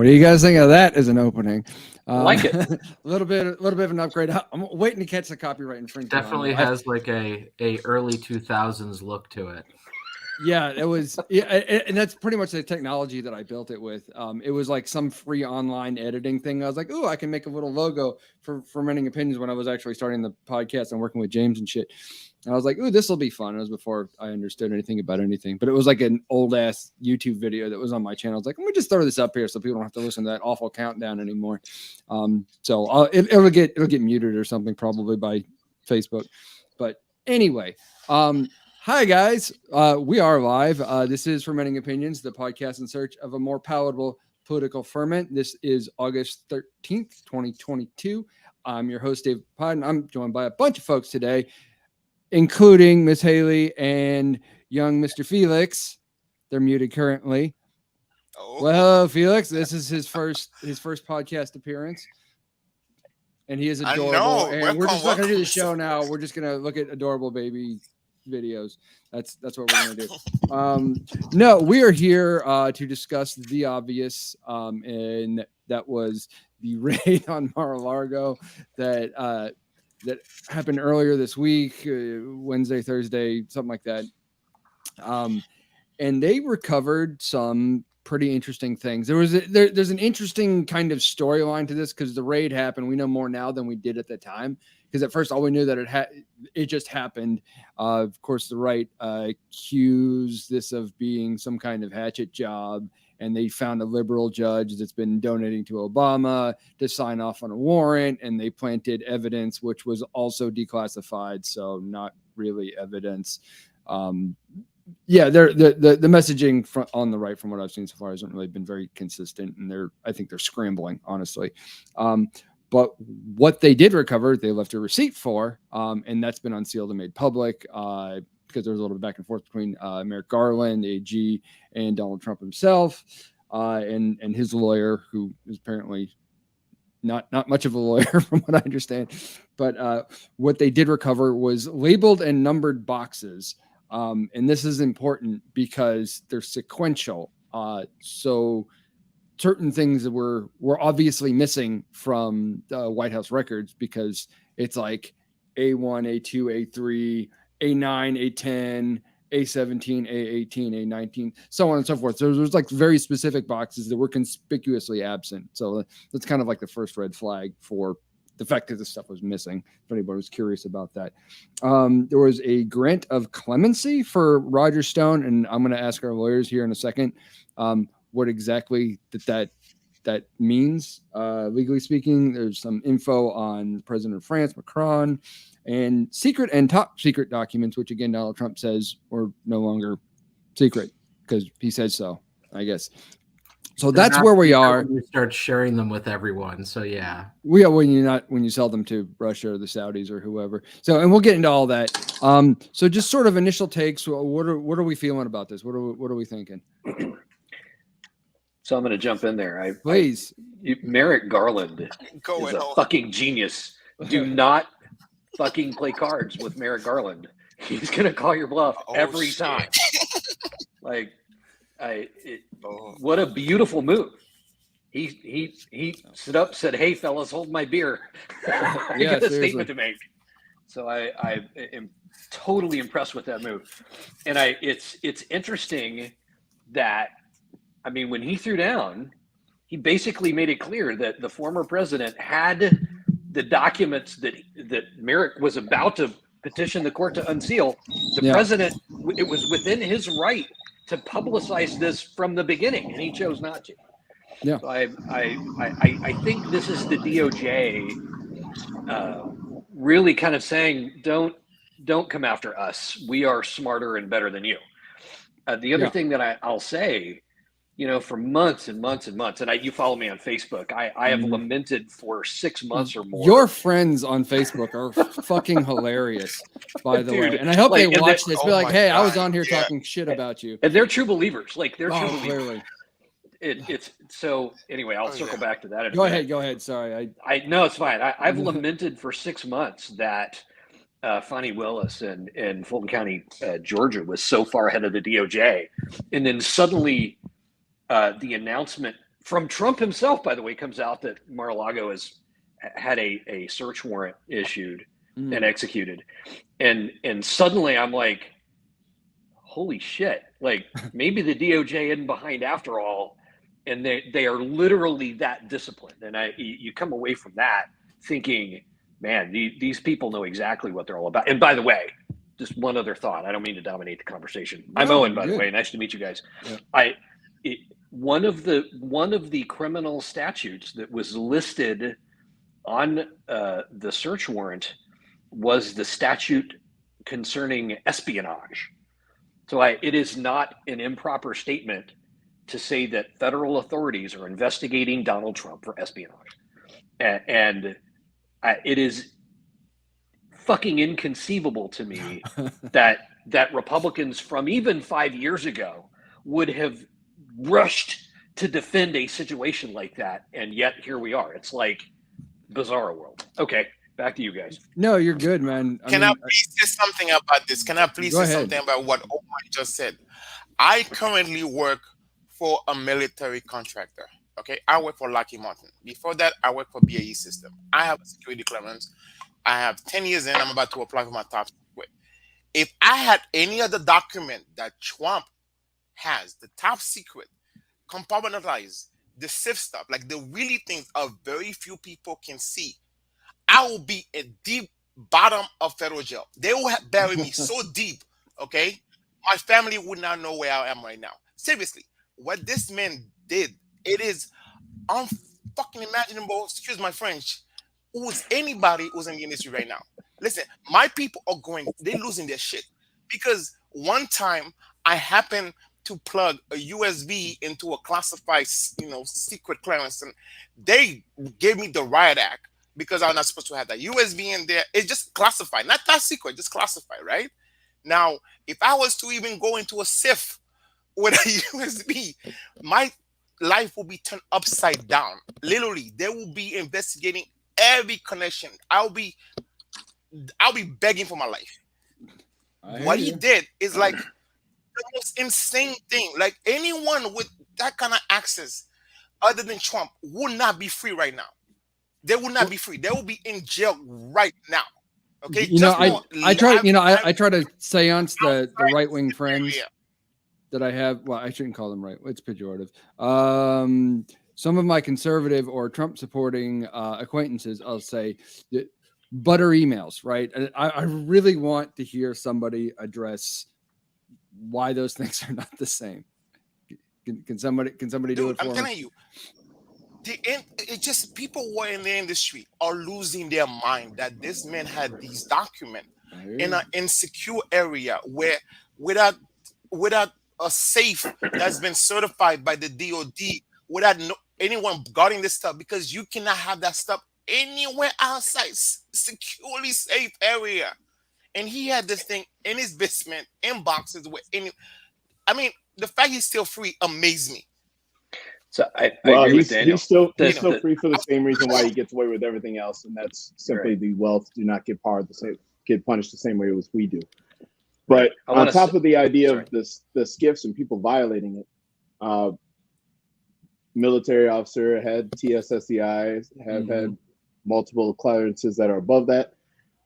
What do you guys think of that as an opening? Like it. A little bit of an upgrade. I'm waiting to catch the copyright infringement. Definitely has like a early 2000s look to it. Yeah, it was. Yeah, and that's pretty much the technology that I built it with. It was like some free online editing thing. I was like, oh, I can make a little logo for Fermenting Opinions when I was actually starting the podcast and working with James and shit. And I was like, oh, this will be fun. It was before I understood anything about anything, but it was like an old ass YouTube video that was on my channel. I was like, let me just throw this up here so people don't have to listen to that awful countdown anymore. So it'll get muted or something probably by Facebook. But anyway, hi guys, we are live. This is Fermenting Opinions, the podcast in search of a more palatable political ferment. This is August 13th, 2022. I'm your host, Dave Podden. I'm joined by a bunch of folks today, including Miss Haley and young Mr. Felix. They're muted currently. Oh. Well, hello, Felix. This is his first podcast appearance. And he is adorable. I know. And we're just not going to do the show now. We're just going to look at adorable baby videos. That's what we're going to do. No, we are here to discuss the obvious, and that was the raid on Mar-a-Lago that happened earlier this week, Wednesday, Thursday, something like that. And they recovered some pretty interesting things. There's an interesting kind of storyline to this because the raid happened. We know more now than we did at the time. Because at first, all we knew that it just happened. Of course, the right accused this of being some kind of hatchet job, and they found a liberal judge that's been donating to Obama to sign off on a warrant, and they planted evidence which was also declassified, so not really evidence. Yeah, the messaging on the right, from what I've seen so far, hasn't really been very consistent, and I think they're scrambling, honestly. But what they did recover, they left a receipt for, and that's been unsealed and made public because there was a little bit back and forth between Merrick Garland, AG, and Donald Trump himself, and his lawyer, who is apparently not much of a lawyer from what I understand. But what they did recover was labeled and numbered boxes. And this is important because they're sequential. So certain things that were obviously missing from the White House records because it's like A1, A2, A3, A9, A10, A17, A18, A19, so on and so forth. So there's like very specific boxes that were conspicuously absent. So that's kind of like the first red flag for the fact that this stuff was missing, if anybody was curious about that. There was a grant of clemency for Roger Stone, and I'm going to ask our lawyers here in a second what exactly that means, legally speaking. There's some info on President of France, Macron, and secret and top secret documents, which again, Donald Trump says were no longer secret because he says so, I guess. So that's where we are. You start sharing them with everyone. So yeah, when you sell them to Russia or the Saudis or whoever. So, and we'll get into all that. So just sort of initial takes. What are we feeling about this? What are we thinking? So I'm going to jump in there. Please. Merrick Garland is a fucking genius. Do not fucking play cards with Merrick Garland. He's going to call your bluff every time. Like, what a beautiful move. He stood up, said, "Hey fellas, hold my beer." I got a statement to make. So I am totally impressed with that move. And it's interesting that, I mean, when he threw down, he basically made it clear that the former president had the documents that Merrick was about to petition the court to unseal. The president, it was within his right to publicize this from the beginning, and he chose not to. Yeah. So I think this is the DOJ really kind of saying, don't come after us. We are smarter and better than you. The other thing that I'll say, for months and months and months, and you follow me on Facebook, I have lamented for 6 months or more. Your friends on Facebook are fucking hilarious, by the way. And I hope they watch this. Be like, hey, God, I was on here talking shit about you. And they're true believers. Like, they're true believers. Clearly. It's so anyway, I'll circle back to that. Go ahead. Sorry. No, it's fine. I've lamented for 6 months that Fonnie Willis in Fulton County, Georgia, was so far ahead of the DOJ. And then suddenly the announcement from Trump himself, by the way, comes out that Mar-a-Lago has had a search warrant issued and executed. And suddenly I'm like, holy shit, like maybe the DOJ isn't behind after all. And they are literally that disciplined. And you come away from that thinking, man, these people know exactly what they're all about. And by the way, just one other thought. I don't mean to dominate the conversation. I'm Owen, by the way. Nice to meet you guys. Yeah. One of the criminal statutes that was listed on the search warrant was the statute concerning espionage. So it is not an improper statement to say that federal authorities are investigating Donald Trump for espionage. And it is fucking inconceivable to me that Republicans from even 5 years ago would have rushed to defend a situation like that. And yet here we are. It's like bizarre world. Okay, back to you guys. No, you're good, man. I please say something about this? Can I please say something about what Omar just said? I currently work for a military contractor. Okay, I work for Lockheed Martin. Before that, I work for BAE System. I have a security clearance. I have 10 years in. I'm about to apply for my top secret. If I had any other document that Trump has, the top secret, compartmentalized, the safe stuff, like the really things of very few people can see, I will be in deep bottom of federal jail. They will bury me so deep, okay? My family would not know where I am right now. Seriously, what this man did, it is unfucking imaginable. Excuse my French. Who's anybody who's in the industry right now? Listen, my people are they're losing their shit. Because one time I happened to plug a USB into a classified, secret clearance, and they gave me the riot act because I'm not supposed to have that USB in there. It's just classified, not that secret, just classified, right? Now, if I was to even go into a SIF with a USB, my life will be turned upside down. Literally, they will be investigating every connection. I'll be begging for my life. What he did is like the most insane thing. Like anyone with that kind of access other than Trump would not be free right now. They will not be free. They will be in jail right now. Okay. I try to seance the right-wing friends that I have. Well, I shouldn't call them right. It's pejorative. Some of my conservative or Trump supporting acquaintances, I'll say, butter emails, right? I really want to hear somebody address why those things are not the same. Can somebody do it for me? I'm telling you, it just people who are in the industry are losing their mind that this man had these documents in an insecure area where without a safe that's been certified by the DOD, without anyone guarding this stuff, because you cannot have that stuff anywhere outside securely safe area. And he had this thing in his basement, in boxes with the fact he's still free amazed me. So I agree with Daniel. He's still free for the same reason why he gets away with everything else, and that's simply the wealth do not get punished the same way as we do. But on top of the idea of the skiffs and people violating it, military officer had TSSCI, have had multiple clearances that are above that,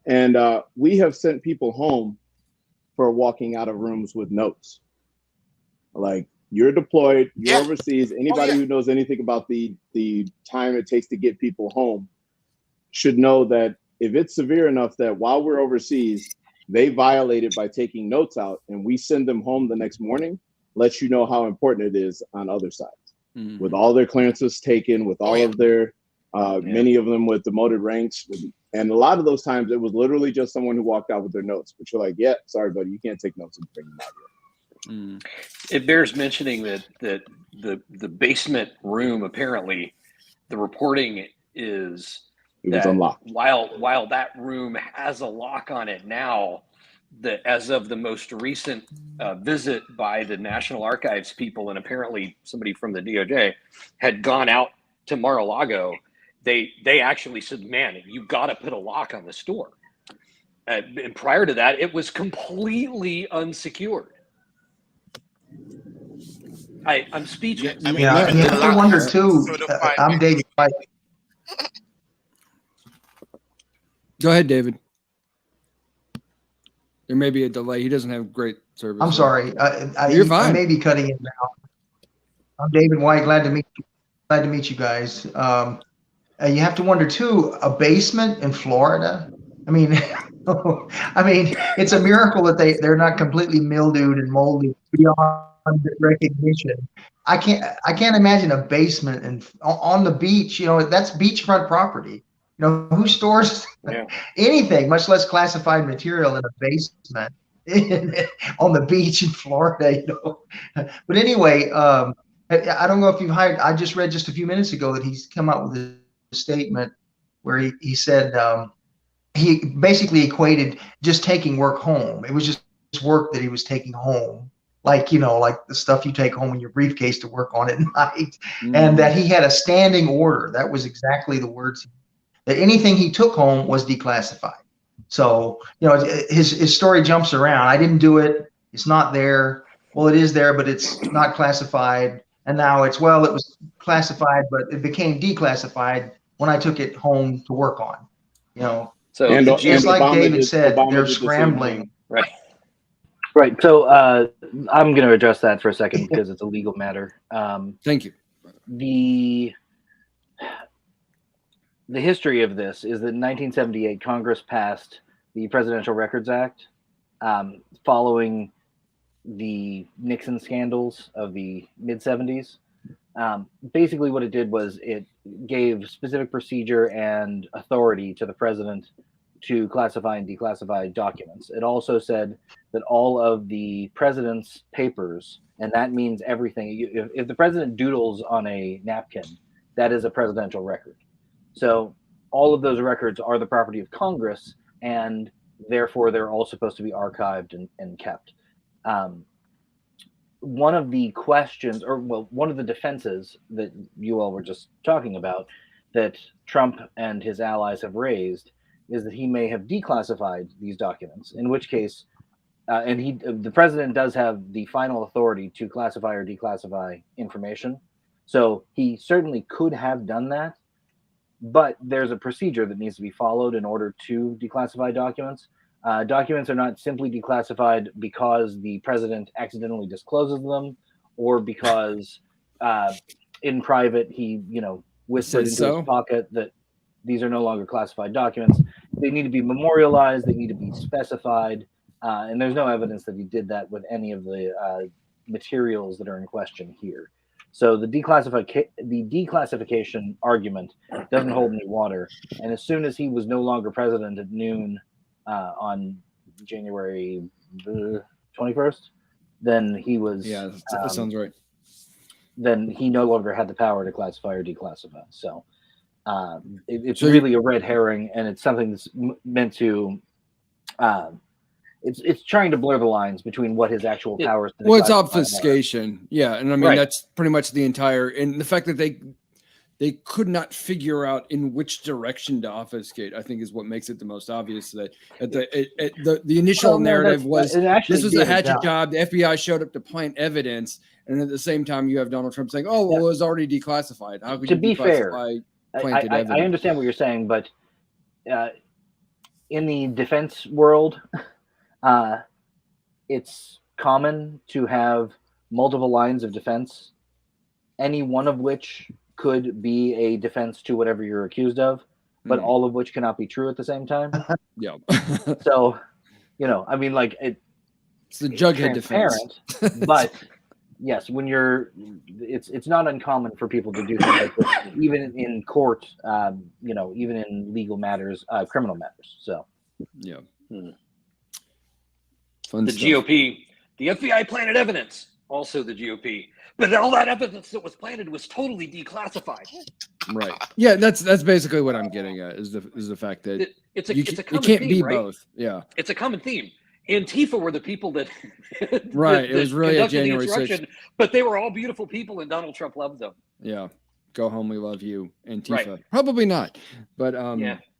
and we have sent people home for walking out of rooms with notes. Like, you're deployed, you're overseas. Anybody who knows anything about the time it takes to get people home should know that if it's severe enough that while we're overseas, they violate it by taking notes out, and we send them home the next morning, lets you know how important it is on other sides. With all their clearances taken, with all of their, many of them with demoted ranks. And a lot of those times, it was literally just someone who walked out with their notes, but you're like, yeah, sorry, buddy, you can't take notes and bring them out here. It bears mentioning that the basement room, apparently the reporting is was unlocked. While that room has a lock on it now, that as of the most recent visit by the National Archives people, and apparently somebody from the DOJ had gone out to Mar-a-Lago, they actually said, man, you got to put a lock on this door. And prior to that, it was completely unsecured. I'm speechless. I mean, Yeah, even you the have to lab wonder is too. certified I'm by- David. Go ahead, David. There may be a delay. He doesn't have great service. I'm sorry. You're I fine. may be cutting it now. I'm David White. Glad to meet you. Glad to meet you guys. You have to wonder too. A basement in Florida. I mean, I mean, it's a miracle that they're not completely mildewed and moldy beyond recognition. I can't imagine a basement and on the beach. You know, that's beachfront property. You know, who stores anything, much less classified material, in a basement on the beach in Florida? You know, but anyway, I don't know if you've hired. I just read just a few minutes ago that he's come out with a statement where he said he basically equated just taking work home. It was just work that he was taking home, like, you know, like the stuff you take home in your briefcase to work on at night, and that he had a standing order. That was exactly the words. That anything he took home was declassified. So, you know, his story jumps around. I didn't do it. It's not there. Well, it is there, but it's not classified. And now it was classified, but it became declassified when I took it home to work on. You know, So and just like Obama David did, said, Obama they're did the same scrambling. thing. right. Right. So I'm going to address that for a second because it's a legal matter. Thank you. The history of this is that in 1978, Congress passed the Presidential Records Act following the Nixon scandals of the mid-70s. Basically, what it did was it gave specific procedure and authority to the president to classify and declassify documents. It also said that all of the president's papers, and that means everything, if the president doodles on a napkin, that is a presidential record. So all of those records are the property of Congress, and therefore they're all supposed to be archived and kept. One of the questions, or well, one of the defenses that you all were just talking about that Trump and his allies have raised is that he may have declassified these documents, in which case, the president does have the final authority to classify or declassify information. So he certainly could have done that, but there's a procedure that needs to be followed in order to declassify documents. Documents are not simply declassified because the president accidentally discloses them, or because in private he, whispered into his pocket that these are no longer classified documents. They need to be memorialized. They need to be specified, and there's no evidence that he did that with any of the materials that are in question here. So the declassification argument doesn't hold any water. And as soon as he was no longer president at noon on January 21st, then he was. Yeah, that sounds right. Then he no longer had the power to classify or declassify. So it's really a red herring, and it's something that's meant to. It's trying to blur the lines between what his actual powers. Well, it's obfuscation. Yeah, and I mean that's pretty much the entire, and the fact that they could not figure out in which direction to obfuscate, I think, is what makes it the most obvious. That the initial narrative was this was a hatchet job. The FBI showed up to plant evidence, and at the same time, you have Donald Trump saying, "Oh, well, it was already declassified." How could you be fair? Planted evidence? I understand what you're saying, but in the defense world, it's common to have multiple lines of defense, any one of which could be a defense to whatever you're accused of, but all of which cannot be true at the same time. Yeah. So, I mean, like it's the jughead defense. But yes, when it's not uncommon for people to do things like this, even in court, even in legal matters, criminal matters. So, yeah. The GOP, the FBI planted evidence, also the GOP, but all that evidence that was planted was totally declassified. Right. Yeah, that's basically what I'm getting at is the fact that it's a common can't theme, be right? Both. Yeah, it's a common theme. Antifa were the people that right. It was really a January 6th, but they were all beautiful people, and Donald Trump loved them. Yeah, go home, we love you, Antifa. Right. Probably not, but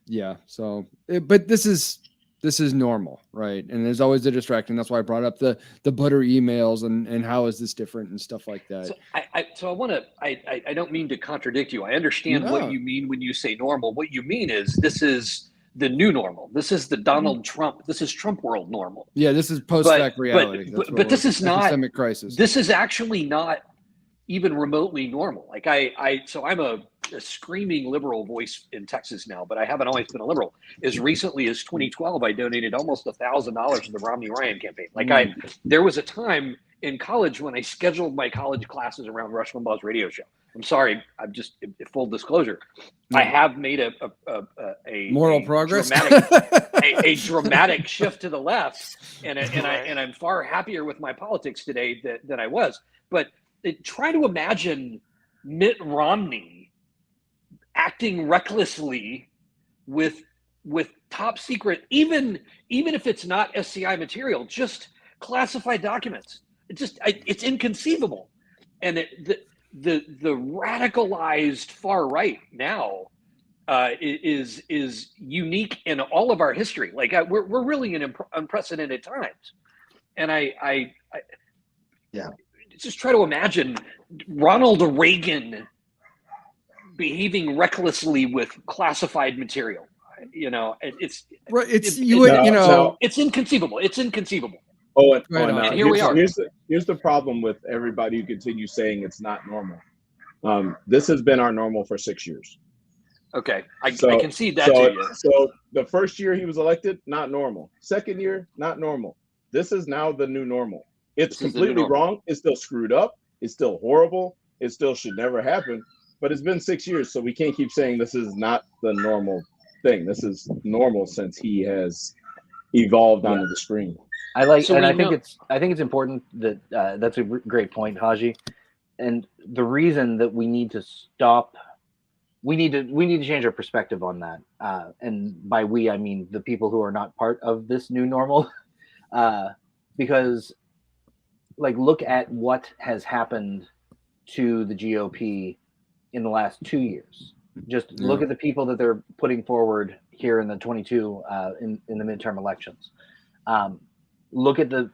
yeah. So, but this is this is normal, right? And there's always a distraction. That's why I brought up the butter emails and how is this different and stuff like that. So I don't mean to contradict you. I understand what you mean when you say normal. What you mean is this is the new normal. This is the Donald Trump. This is Trump world normal. Yeah, this is post-fact reality. But this is not epistemic crisis. This is actually not even remotely normal. Like so I'm a screaming liberal voice in Texas now, but I haven't always been a liberal. As recently as 2012, I donated almost $1,000 to the Romney Ryan campaign. Like there was a time in college when I scheduled my college classes around Rush Limbaugh's radio show. I'm sorry, I'm just full disclosure. I have made a moral progress, a dramatic shift to the left, and I'm far happier with my politics today than I was. But try to imagine Mitt Romney acting recklessly with top secret, even if it's not SCI material, just classified documents. It's inconceivable. And the radicalized far right now is unique in all of our history. Like we're really in unprecedented times. And I just try to imagine Ronald Reagan behaving recklessly with classified material. You know, it's inconceivable. It's inconceivable. Oh, and here we are. Here's the problem with everybody who continues saying it's not normal. This has been our normal for 6 years. Okay, I concede that to you. So the first year he was elected, not normal. Second year, not normal. This is now the new normal. It's completely wrong. It's still screwed up. It's still horrible. It still should never happen. But it's been 6 years, so we can't keep saying this is not the normal thing. This is normal since he has evolved onto the screen. I think it's important that that's a great point, Haji. And the reason that we need to stop, we need to change our perspective on that. And by we, I mean the people who are not part of this new normal, because look at what has happened to the GOP in the last 2 years. Just look at the people that they're putting forward here in the 22 in the midterm elections. Look at the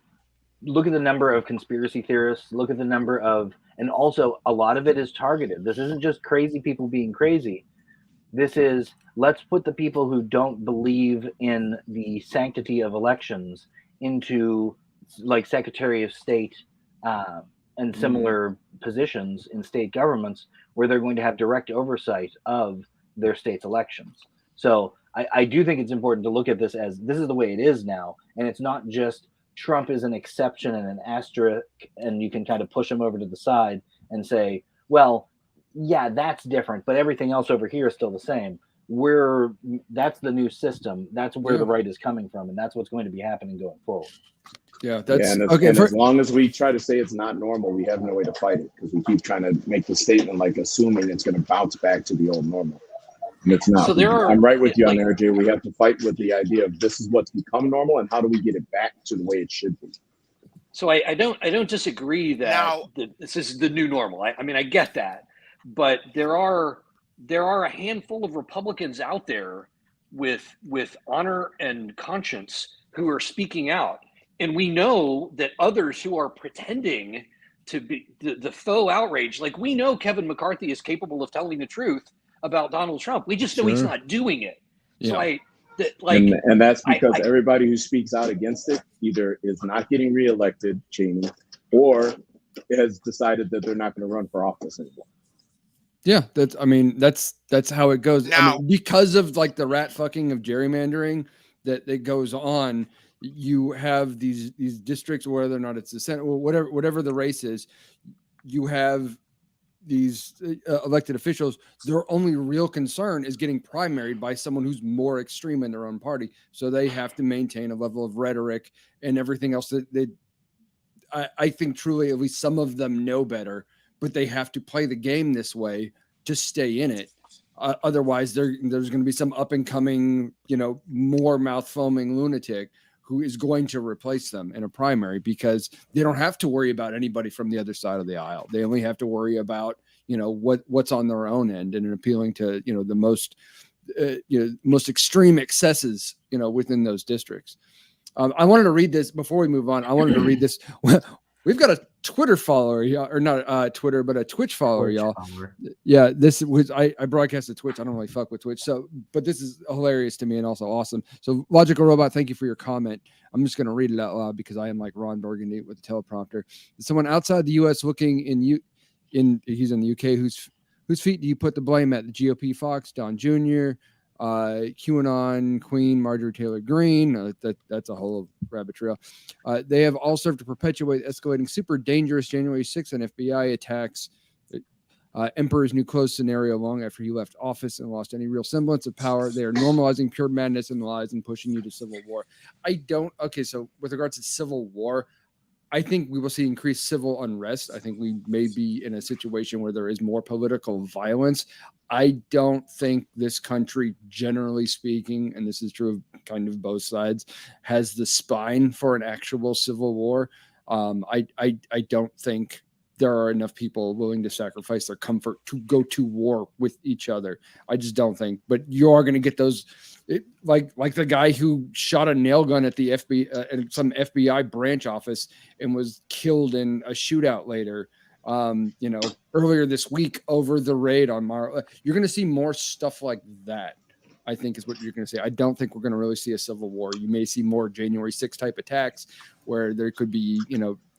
number of conspiracy theorists. Look at the number of, and also a lot of it is targeted. This isn't just crazy people being crazy. This is, let's put the people who don't believe in the sanctity of elections into Secretary of State and similar positions in state governments where they're going to have direct oversight of their state's elections. So I do think it's important to look at this as this is the way it is now. And it's not just Trump is an exception and an asterisk, and you can kind of push him over to the side and say, well, yeah, that's different, but everything else over here is still the same. That's the new system. That's where the right is coming from, and that's what's going to be happening going forward. As long as we try to say it's not normal, we have no way to fight it because we keep trying to make the statement assuming it's going to bounce back to the old normal. And it's not. So I'm right with you on there, Jay. We have to fight with the idea of this is what's become normal and how do we get it back to the way it should be. So I don't disagree that this is the new normal. I mean, I get that, but there are a handful of Republicans out there with honor and conscience who are speaking out. And we know that others who are pretending to be the faux outrage, we know Kevin McCarthy is capable of telling the truth about Donald Trump. We just know he's not doing it. So and that's because everybody who speaks out against it either is not getting reelected, Cheney, or has decided that they're not going to run for office anymore. Yeah, that's how it goes. Now, because of the rat fucking of gerrymandering that goes on, you have these districts, whether or not it's the Senate or whatever the race is, you have these elected officials. Their only real concern is getting primaried by someone who's more extreme in their own party. So they have to maintain a level of rhetoric and everything else that I think truly, at least some of them know better, but they have to play the game this way to stay in it. Otherwise, there's going to be some up and coming, more mouth foaming lunatic who is going to replace them in a primary because they don't have to worry about anybody from the other side of the aisle. They only have to worry about, what's on their own end and appealing to, the most extreme excesses, within those districts. I wanted to read this before we move on. I wanted to read this. We've got a Twitter follower, or not Twitter, but a Twitch follower, y'all. Yeah, this was I broadcasted Twitch. I don't really fuck with Twitch, but this is hilarious to me and also awesome. So, Logical Robot, thank you for your comment. I'm just going to read it out loud because I am like Ron Burgundy with the teleprompter. Someone outside the U.S. looking he's in the UK. Whose feet do you put the blame at? The GOP, Fox, Don Jr., QAnon, Queen, Marjorie Taylor Greene. That's a whole rabbit trail. They have all served to perpetuate escalating super dangerous January 6th and FBI attacks. Emperor's New Clothes scenario long after he left office and lost any real semblance of power. They are normalizing pure madness and lies and pushing you to civil war. So with regards to civil war, I think we will see increased civil unrest. I think we may be in a situation where there is more political violence. I don't think this country, generally speaking, and this is true of kind of both sides, has the spine for an actual civil war. I don't think there are enough people willing to sacrifice their comfort to go to war with each other. I just don't think. But you are going to get those, like the guy who shot a nail gun at the FBI, at some FBI branch office, and was killed in a shootout later. Earlier this week over the raid on Mar-a-Lago. You're going to see more stuff like that, I think, is what you're going to see. I don't think we're going to really see a civil war. You may see more January 6th type attacks where there could be,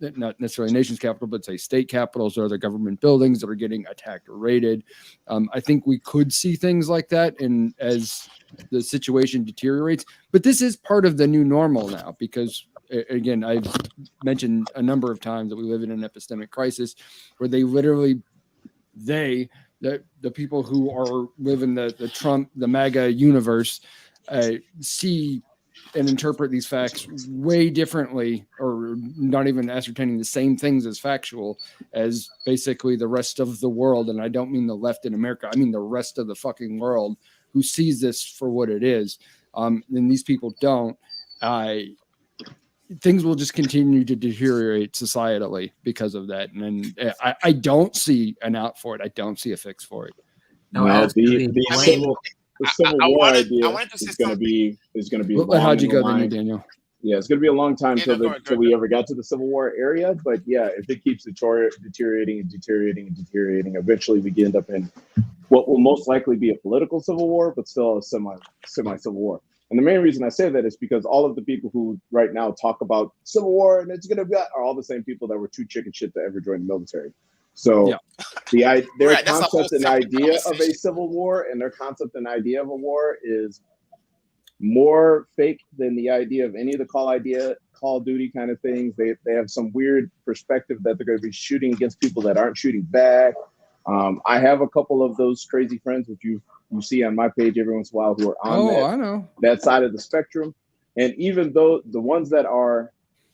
not necessarily nation's capital, but say state capitals or other government buildings that are getting attacked or raided. I think we could see things like that as the situation deteriorates. But this is part of the new normal now because, again, I've mentioned a number of times that we live in an epistemic crisis where the people who are living the Trump, the MAGA universe, see and interpret these facts way differently, or not even ascertaining the same things as factual as basically the rest of the world. And I don't mean the left in America. I mean the rest of the fucking world who sees this for what it is. And these people don't. Things will just continue to deteriorate societally because of that. And I don't see an out for it. I don't see a fix for it. The civil war idea is going to be how'd you go then, Daniel? Yeah, it's going to be a long time till we ever got to the civil war area. But yeah, if it keeps deteriorating, eventually we end up in what will most likely be a political civil war, but still a semi civil war. And the main reason I say that is because all of the people who right now talk about civil war and it's going to be are all the same people that were too chicken shit to ever join the military. So their concept and idea of a civil war and their concept and idea of a war is more fake than the idea of any of the Call of Duty kind of things. They have some weird perspective that they're going to be shooting against people that aren't shooting back. I have a couple of those crazy friends, which you see on my page every once in a while, who are on that side of the spectrum. And even though the ones that are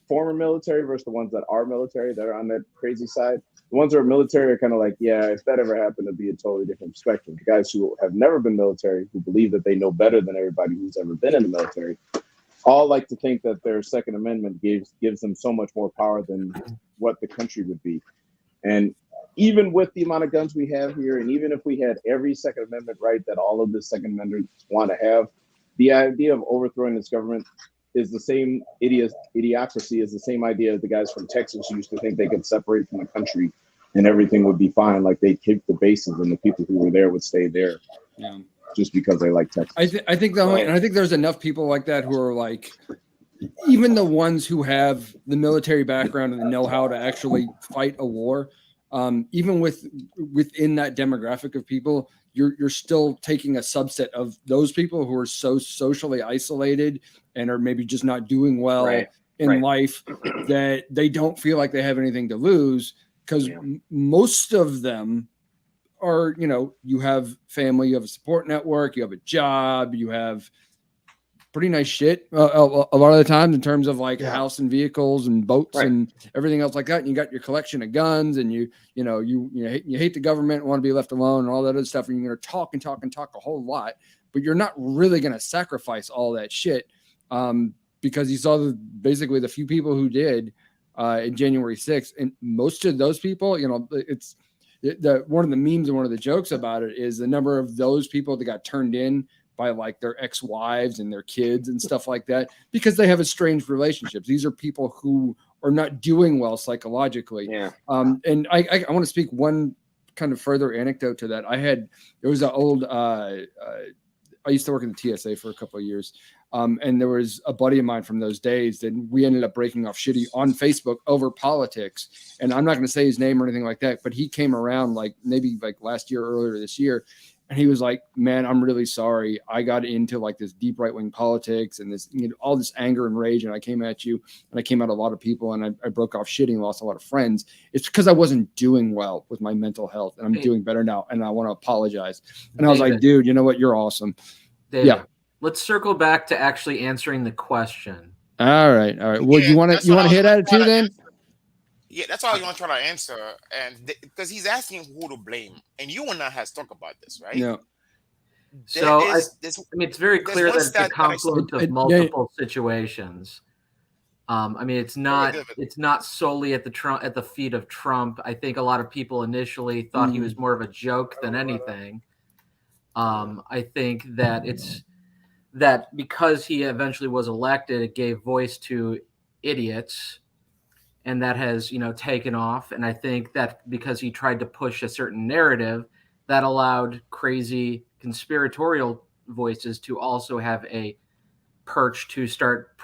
former military versus the ones that are military that are on that crazy side, the ones that are military are kind of like, yeah, if that ever happened, it'd be a totally different spectrum. The guys who have never been military, who believe that they know better than everybody who's ever been in the military, all like to think that their Second Amendment gives them so much more power than what the country would be. And even with the amount of guns we have here, and even if we had every Second Amendment right that all of the Second Amendments want to have, the idea of overthrowing this government is the same idiocracy is the same idea as the guys from Texas who used to think they could separate from the country and everything would be fine. Like they'd keep the bases and the people who were there would stay there just because they like Texas. I think there's enough people like that who are like, even the ones who have the military background and the know-how to actually fight a war, even within that demographic of people, you're still taking a subset of those people who are so socially isolated and are maybe just not doing well in life that they don't feel like they have anything to lose, because most of them are, you have family, you have a support network, you have a job, you have pretty nice shit a lot of the time in terms of like house and vehicles and boats and everything else like that. And you got your collection of guns, and you hate the government, want to be left alone, and all that other stuff. And you're going to talk and talk and talk a whole lot, but you're not really going to sacrifice all that shit because you saw basically the few people who did in January 6th, and most of those people, it's one of the memes and one of the jokes about it is the number of those people that got turned in by like their ex-wives and their kids and stuff like that, because they have estranged relationships. These are people who are not doing well psychologically. Yeah. And I want to speak one kind of further anecdote to that. There was an old, I used to work in the TSA for a couple of years. And there was a buddy of mine from those days that we ended up breaking off shitty on Facebook over politics. And I'm not going to say his name or anything like that, but he came around like maybe like last year, earlier this year. And he was like, man, I'm really sorry. I got into like this deep right-wing politics and this, all this anger and rage. And I came at you and I came at a lot of people and I broke off shitty and lost a lot of friends. It's because I wasn't doing well with my mental health and I'm doing better now. And I want to apologize. And I was like, dude, you know what? You're awesome. David, yeah. Let's circle back to actually answering the question. All right. Well, you want to hit at it too then? Yeah, that's all you want to try to answer, and because he's asking who to blame, and you and I has talked about this, right? Yeah. So I mean, it's very clear that it's a confluence of multiple situations. I mean, it's not solely at the feet of Trump. I think a lot of people initially thought he was more of a joke than anything. I think that that because he eventually was elected, it gave voice to idiots. And that has, taken off. And I think that because he tried to push a certain narrative, that allowed crazy conspiratorial voices to also have a perch to start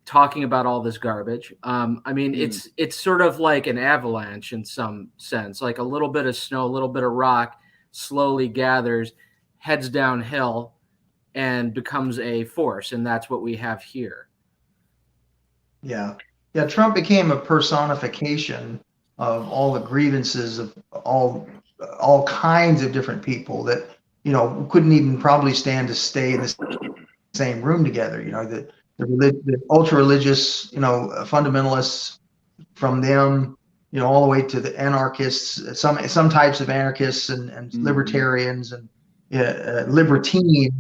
talking about all this garbage. I mean, it's sort of like an avalanche in some sense, like a little bit of snow, a little bit of rock slowly gathers, heads downhill, and becomes a force. And that's what we have here. Yeah. Yeah, Trump became a personification of all the grievances of all kinds of different people that, couldn't even probably stand to stay in the same room together. The ultra-religious, fundamentalists, from them, all the way to the anarchists, some types of anarchists and libertarians and libertines,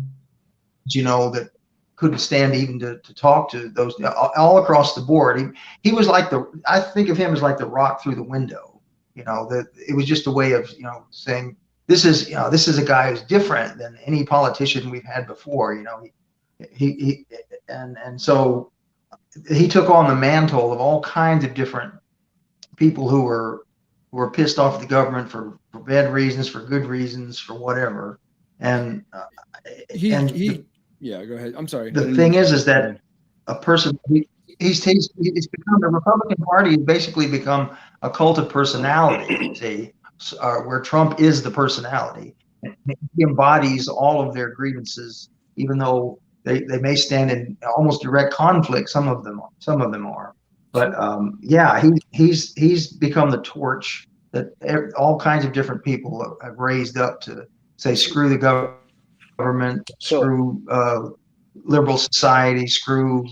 that couldn't stand even to talk to those all across the board. He was like I think of him as like the rock through the window. That it was just a way of saying this is a guy who's different than any politician we've had before. So he took on the mantle of all kinds of different people who were pissed off at the government for bad reasons, for good reasons, for whatever. And yeah, go ahead. I'm sorry. The thing is that a person, it's become, the Republican Party has basically become a cult of personality, see, where Trump is the personality. He embodies all of their grievances, even though they may stand in almost direct conflict. Some of them are. But he's become the torch that all kinds of different people have raised up to say, screw the government, screw liberal society, screw,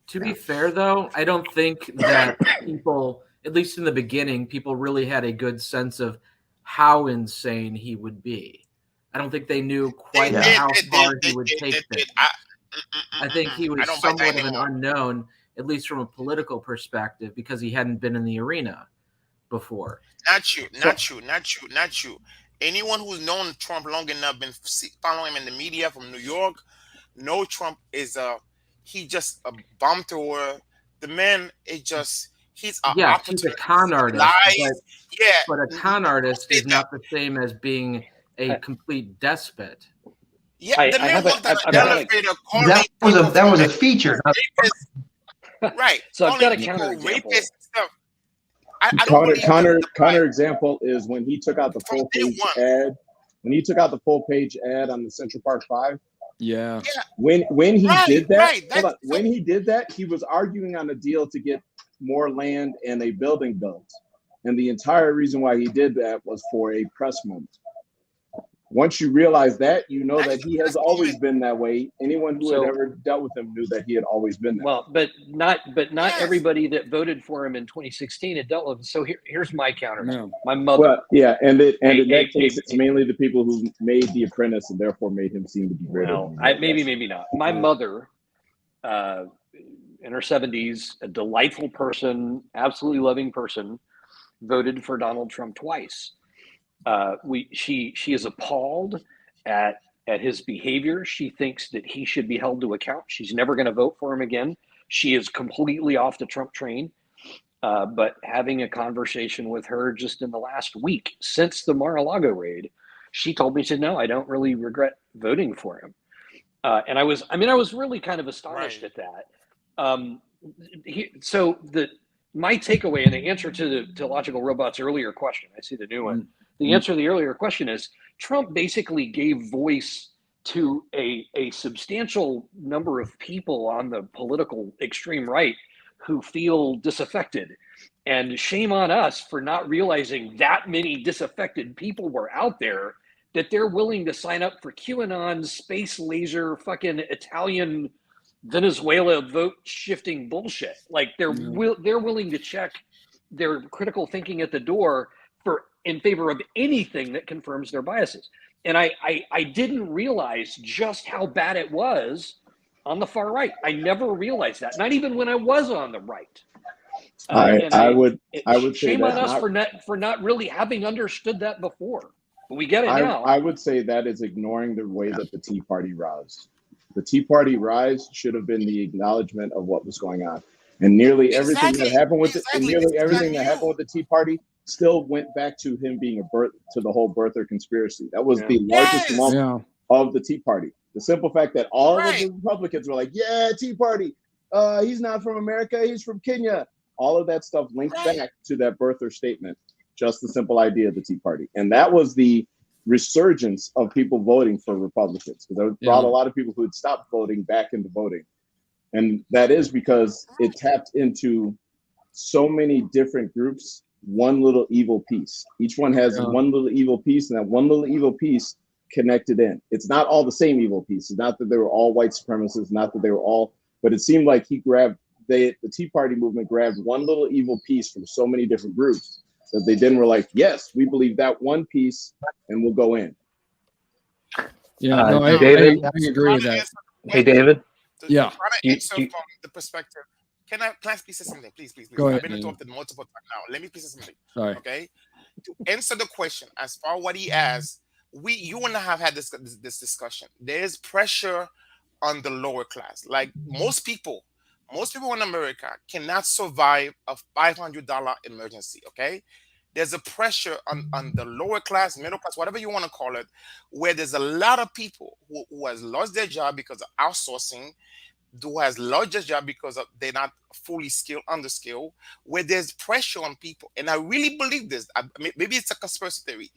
To be fair, though, I don't think that people, at least in the beginning, people really had a good sense of how insane he would be. I don't think they knew quite how far he would take this. I think he was somewhat of an unknown, at least from a political perspective, because he hadn't been in the arena before. Not true. Anyone who's known Trump long enough, been following him in the media from New York, know Trump is he just a bomb thrower. The man is just he's a con artist. But a con artist is not the same as being a complete despot. Yeah, the man was that was a feature. Right. So I've got a counter example. Counter example is when he took out the full page ad. When he took out the full page ad on the Central Park 5. Yeah. When he did that, when he did that, he was arguing on a deal to get more land and a building built. And the entire reason why he did that was for a press moment. Once you realize that, that he has always been that way. Anyone who had ever dealt with him knew that he had always been that. Well, but not everybody that voted for him in 2016 had dealt with him. So here's my counter. No. My mother. Well, yeah, and in that case, it's mainly the people who made The Apprentice and therefore made him seem to be greater. Well, maybe not. My mother, in her 70s, a delightful person, absolutely loving person, voted for Donald Trump twice. She is appalled at his behavior. She thinks that he should be held to account. She's never going to vote for him again. She is completely off the Trump train. But having a conversation with her just in the last week since the Mar-a-Lago raid, she told me, she said, no, I don't really regret voting for him. And I was really kind of astonished at that. My takeaway and the answer to Logical Robot's earlier question, I see the new one. The answer to the earlier question is Trump basically gave voice to a substantial number of people on the political extreme right who feel disaffected. And shame on us for not realizing that many disaffected people were out there, that they're willing to sign up for QAnon, space laser, fucking Italian Venezuela vote shifting bullshit. Like they're willing to check their critical thinking at the door in favor of anything that confirms their biases. And I didn't realize just how bad it was on the far right. I never realized that, not even when I was on the right. I would say shame on us for not really having understood that before. But we get it now. I would say that is ignoring the way that the Tea Party rise. The Tea Party rise should have been the acknowledgement of what was going on, and nearly everything that happened with the Tea Party still went back to him being to the whole birther conspiracy. That was the largest moment of the Tea Party. The simple fact that all of the Republicans were like, "Yeah, Tea Party. He's not from America. He's from Kenya." All of that stuff linked back to that birther statement. Just the simple idea of the Tea Party, and that was the resurgence of people voting for Republicans, because it brought a lot of people who had stopped voting back into voting. And that is because it tapped into so many different groups, one little evil piece. Each one has one little evil piece, and that one little evil piece connected in. It's not all the same evil pieces, not that they were all white supremacists, not that they were all, but it seemed like the Tea Party movement grabbed one little evil piece from so many different groups that they then were like, yes, we believe that one piece, and we'll go in. Yeah, David, I agree with that. Hey, David. Yeah. From the perspective, can I please say something? Please. Go ahead. I've been interrupted multiple times now. Let me please say something. Sorry. Okay. To answer the question, as far as what he asked, you and I have had this discussion. There is pressure on the lower class. Like most people in America cannot survive a $500 emergency. Okay. There's a pressure on the lower class, middle class, whatever you want to call it, where there's a lot of people who has lost their job because of outsourcing, who has lost their job because they're not fully skilled, underskilled, where there's pressure on people. And I really believe this. Maybe it's a conspiracy theory.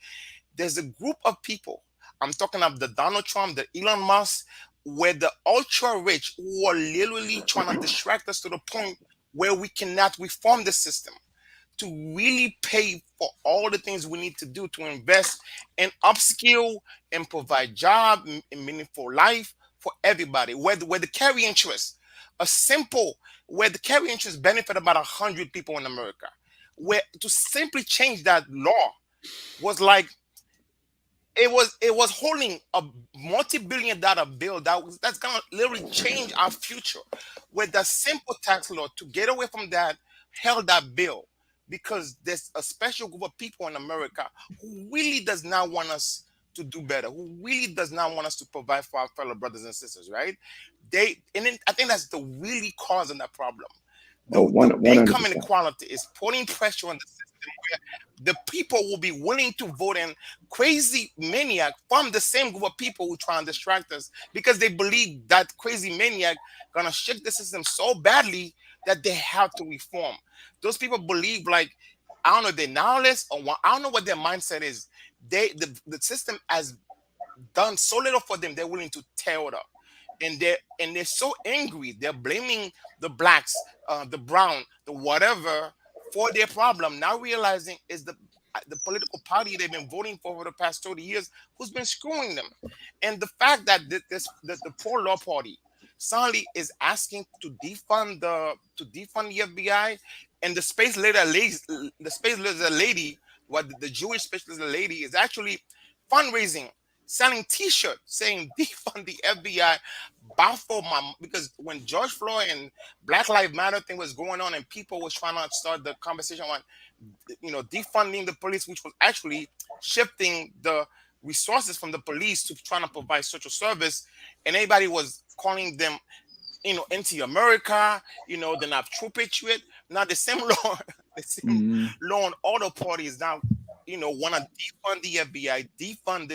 There's a group of people, I'm talking of the Donald Trump, the Elon Musk, where the ultra rich who are literally trying to distract us to the point where we cannot reform the system, to really pay for all the things we need to do to invest and upskill and provide job and meaningful life for everybody. Where the carry interest, where the carry interest benefit about 100 people in America, where to simply change that law was like, it was holding a multi-billion-dollar bill that's gonna literally change our future. With the simple tax law, to get away from that, held that bill, because there's a special group of people in America who really does not want us to do better, who really does not want us to provide for our fellow brothers and sisters, right? I think that's the really cause of that problem. The income inequality is putting pressure on the system where the people will be willing to vote in crazy maniac from the same group of people who try and distract us, because they believe that crazy maniac gonna shake the system so badly that they have to reform. Those people believe, like, I don't know, they're nihilists, or I don't know what their mindset is. The system has done so little for them, they're willing to tear it up. And they're so angry, they're blaming the blacks, the brown, the whatever, for their problem, now realizing is the political party they've been voting for the past 30 years who's been screwing them. And the fact that the pro-law party suddenly is asking to defund the FBI, and the space laser lady, the Jewish space laser lady, is actually fundraising, selling T-shirts saying defund the FBI, because when George Floyd and Black Lives Matter thing was going on, and people was trying to start the conversation on, defunding the police, which was actually shifting the resources from the police to trying to provide social service, and everybody was calling them, anti-America, they're not true patriot. Now the same law, law and order parties now, want to defund the FBI, defund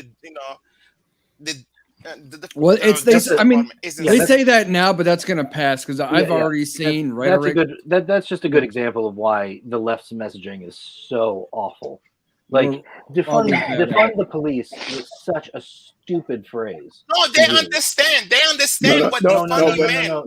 they say that now, but that's going to pass because I've already seen rhetoric. That's just a good example of why the left's messaging is so awful. Like defund the police is such a stupid phrase. No, they understand. They understand what defunding meant.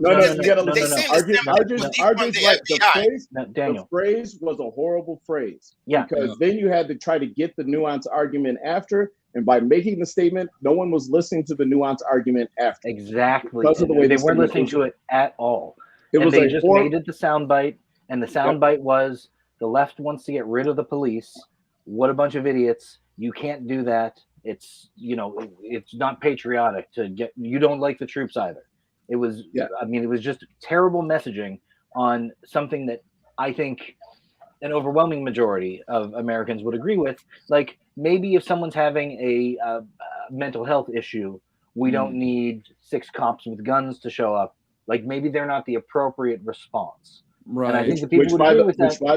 The phrase was a horrible phrase. Yeah. Because then you had to try to get the nuance argument after. And by making the statement, no one was listening to the nuance argument after. Exactly. Because of the way they weren't listening to it at all. They just made it the soundbite, and the soundbite was the left wants to get rid of the police. What a bunch of idiots. You can't do that. It's, it's not patriotic to get, you don't like the troops either. It was, it was just terrible messaging on something that I think an overwhelming majority of Americans would agree with. Like, maybe if someone's having a mental health issue, we don't need 6 cops with guns to show up. Like, maybe they're not the appropriate response. Right. And I think the people by the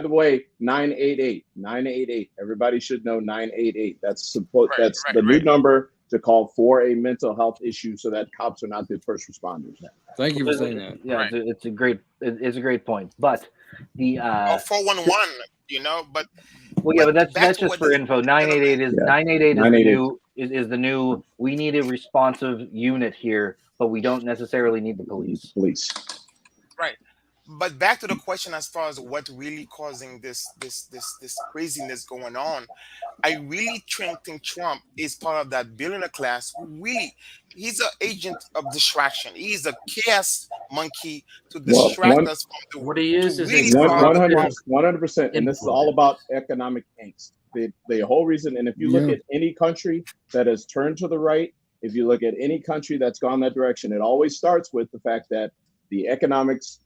way, 988. Everybody should know 988. That's the new number to call for a mental health issue, so that cops are not the first responders. Thank you for saying that. Yeah, it's a great point. But the 411, but but that's just for info. 988 is the new. We need a responsive unit here, but we don't necessarily need the police. Right. But back to the question as far as what really causing this craziness going on, I really think Trump is part of that billionaire class who really, he's an agent of distraction. He's a chaos monkey to distract us from the what he is really 100%. And this is all about economic angst. The whole reason, and if you look at any country that has turned to the right, if you look at any country that's gone that direction, it always starts with the fact that the economics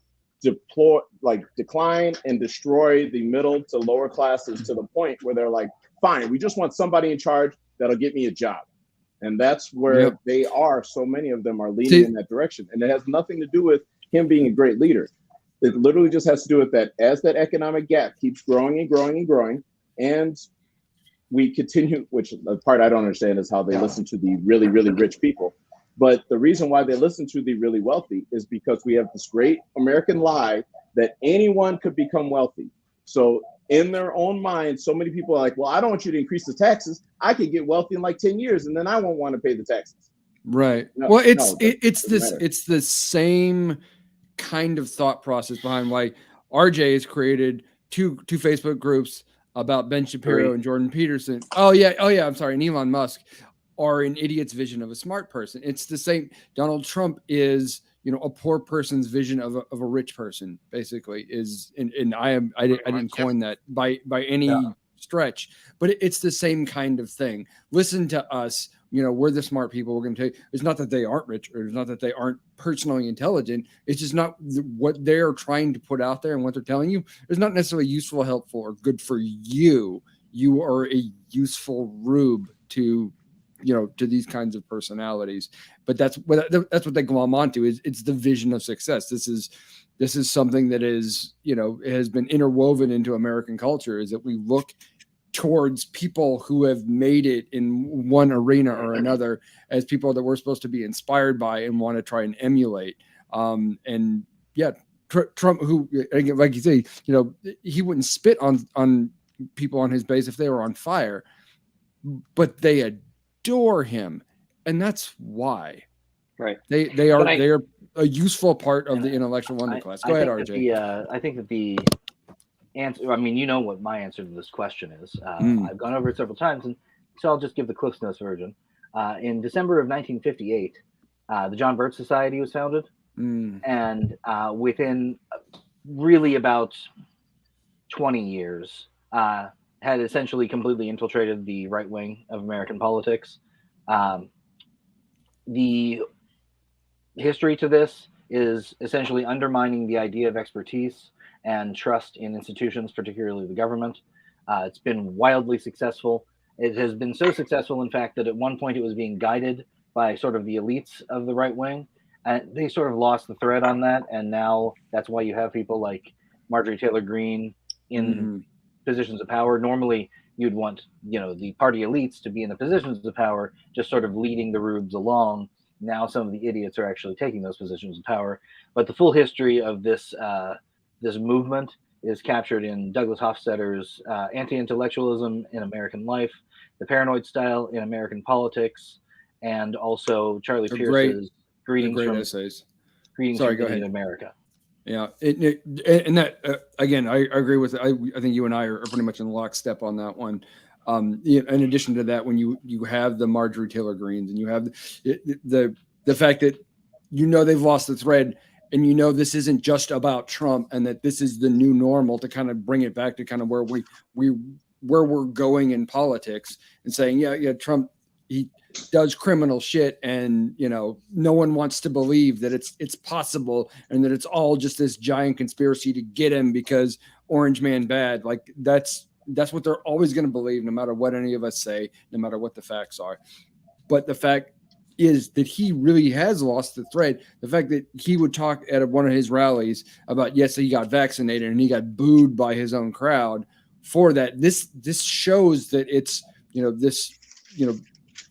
decline and destroy the middle to lower classes to the point where they're like, fine, we just want somebody in charge that'll get me a job. And that's where they are. So many of them are leaning in that direction. And it has nothing to do with him being a great leader. It literally just has to do with that as that economic gap keeps growing and growing and growing. And we continue, which the part I don't understand is how they listen to the really, really rich people. But the reason why they listen to the really wealthy is because we have this great American lie that anyone could become wealthy. So in their own mind, so many people are like, well, I don't want you to increase the taxes. I could get wealthy in like 10 years and then I won't want to pay the taxes. Right. Well, it's the same kind of thought process behind why RJ has created two Facebook groups about Ben Shapiro and Jordan Peterson. Oh yeah. I'm sorry. And Elon Musk are an idiot's vision of a smart person. It's the same. Donald Trump is, a poor person's vision of a rich person, basically, is, and I didn't coin that by any stretch, but it's the same kind of thing. Listen to us. We're the smart people. We're going to tell you. It's not that they aren't rich, or it's not that they aren't personally intelligent. It's just not what they're trying to put out there, and what they're telling you is not necessarily useful, helpful, or good for you. You are a useful rube to these kinds of personalities. But that's what they glom onto. It's the vision of success. This is something that is, has been interwoven into American culture, is that we look towards people who have made it in one arena or another as people that we're supposed to be inspired by and want to try and emulate. Trump, who, like you say, he wouldn't spit on people on his base if they were on fire, but they adore him, and that's why. Right. They are a useful part of the intellectual wonder class. Go ahead, RJ. I think that the answer, what my answer to this question is. I've gone over it several times, and so I'll just give the Cliff's Notes version. In December of 1958, the John Birch Society was founded, and within really about 20 years, had essentially completely infiltrated the right wing of American politics. The history to this is essentially undermining the idea of expertise and trust in institutions, particularly the government. It's been wildly successful. It has been so successful, in fact, that at one point it was being guided by sort of the elites of the right wing, and they sort of lost the thread on that. And now that's why you have people like Marjorie Taylor Greene in positions of power. Normally, you'd want, you know, the party elites to be in the positions of power, just sort of leading the rubes along. Now some of the idiots are actually taking those positions of power. But the full history of this this movement is captured in Douglas Hofstadter's Anti-Intellectualism in American Life, The Paranoid Style in American Politics, and also Charlie Pierce's Greetings from essays. Greetings Sorry, from go ahead. America. Yeah, and that again, I agree with it. I think you and I are pretty much in lockstep on that one. In addition to that, when you have the Marjorie Taylor Greenes and you have the fact that they've lost the thread, and this isn't just about Trump, and that this is the new normal to kind of bring it back to kind of where we're going in politics, and saying yeah Trump, he does criminal shit, and no one wants to believe that it's possible, and that it's all just this giant conspiracy to get him because Orange Man bad. Like that's what they're always going to believe, no matter what any of us say, no matter what the facts are. But the fact is that he really has lost the thread. The fact that he would talk at one of his rallies about, yes, he got vaccinated and he got booed by his own crowd for that. This shows that it's,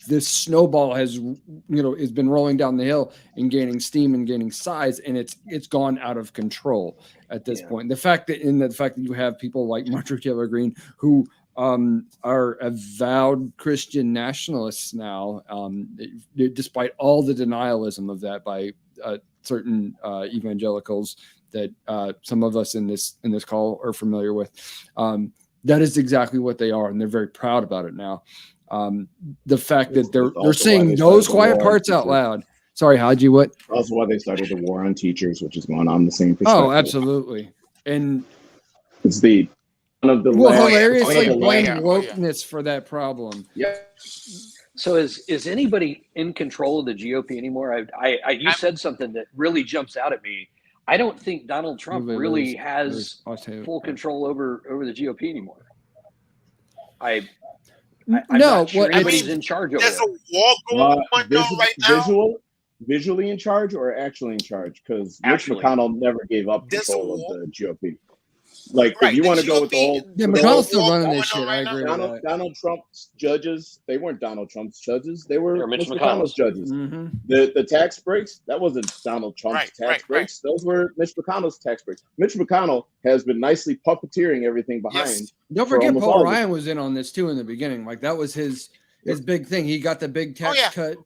this snowball has been rolling down the hill and gaining steam and gaining size, and it's gone out of control at this point. The fact that you have people like Marjorie Taylor Greene who are avowed Christian nationalists now, despite all the denialism of that by certain evangelicals that some of us in this call are familiar with. That is exactly what they are, and they're very proud about it now. The fact that they're saying those quiet parts out loud. Sorry, Haji, what? Also why they started the war on teachers, which is going on the same perspective. Oh, absolutely. And it's hilariously blame wokeness for that problem. Yeah. So is anybody in control of the GOP anymore? You said something that really jumps out at me. I don't think Donald Trump really has full control over the GOP anymore. I'm not sure anybody's in charge over there. There's a war going on right now. Visually in charge or actually in charge? Because Mitch McConnell never gave up control of the GOP. Like, if you want to go with the whole... Yeah, McConnell's still running this shit. I agree with that. Donald Trump's judges, they weren't Donald Trump's judges. They were Mitch McConnell's judges. Mm-hmm. The tax breaks, that wasn't Donald Trump's tax breaks. Those were Mitch McConnell's tax breaks. Mitch McConnell has been nicely puppeteering everything behind. Yes. Don't forget Paul Ryan was in on this, too, in the beginning. Like, that was his big thing. He got the big tax cut.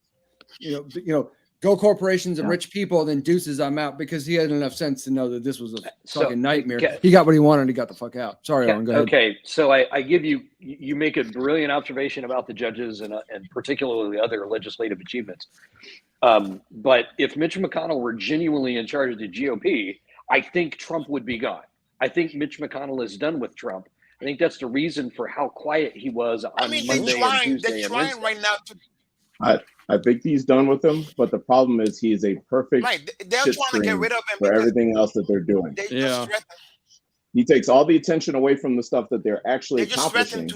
Go corporations and rich people, then deuces, I'm out, because he had enough sense to know that this was a fucking nightmare. He got what he wanted. He got the fuck out. Sorry, Owen, go ahead. Okay, so I give you make a brilliant observation about the judges and particularly other legislative achievements. But if Mitch McConnell were genuinely in charge of the GOP, I think Trump would be gone. I think Mitch McConnell is done with Trump. I think that's the reason for how quiet he was on Monday and Tuesday and Wednesday. Right now to... I think he's done with him, but the problem is he is a perfect they're trying to get rid of him for everything else that they're doing. He takes all the attention away from the stuff that they're actually accomplishing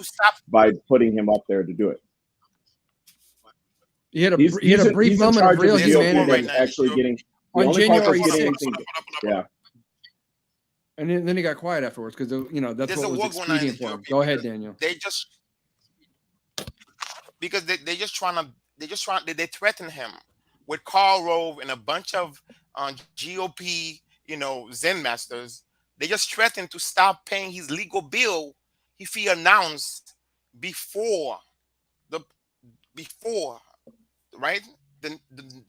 by putting him up there to do it. He had a brief moment of real humanity. Actually getting on January 6th. Yeah. And then he got quiet afterwards because that's what was expedient for him. Go ahead, Daniel. Because they threaten him with Karl Rove and a bunch of GOP, Zen masters. They just threaten to stop paying his legal bill if he announced before the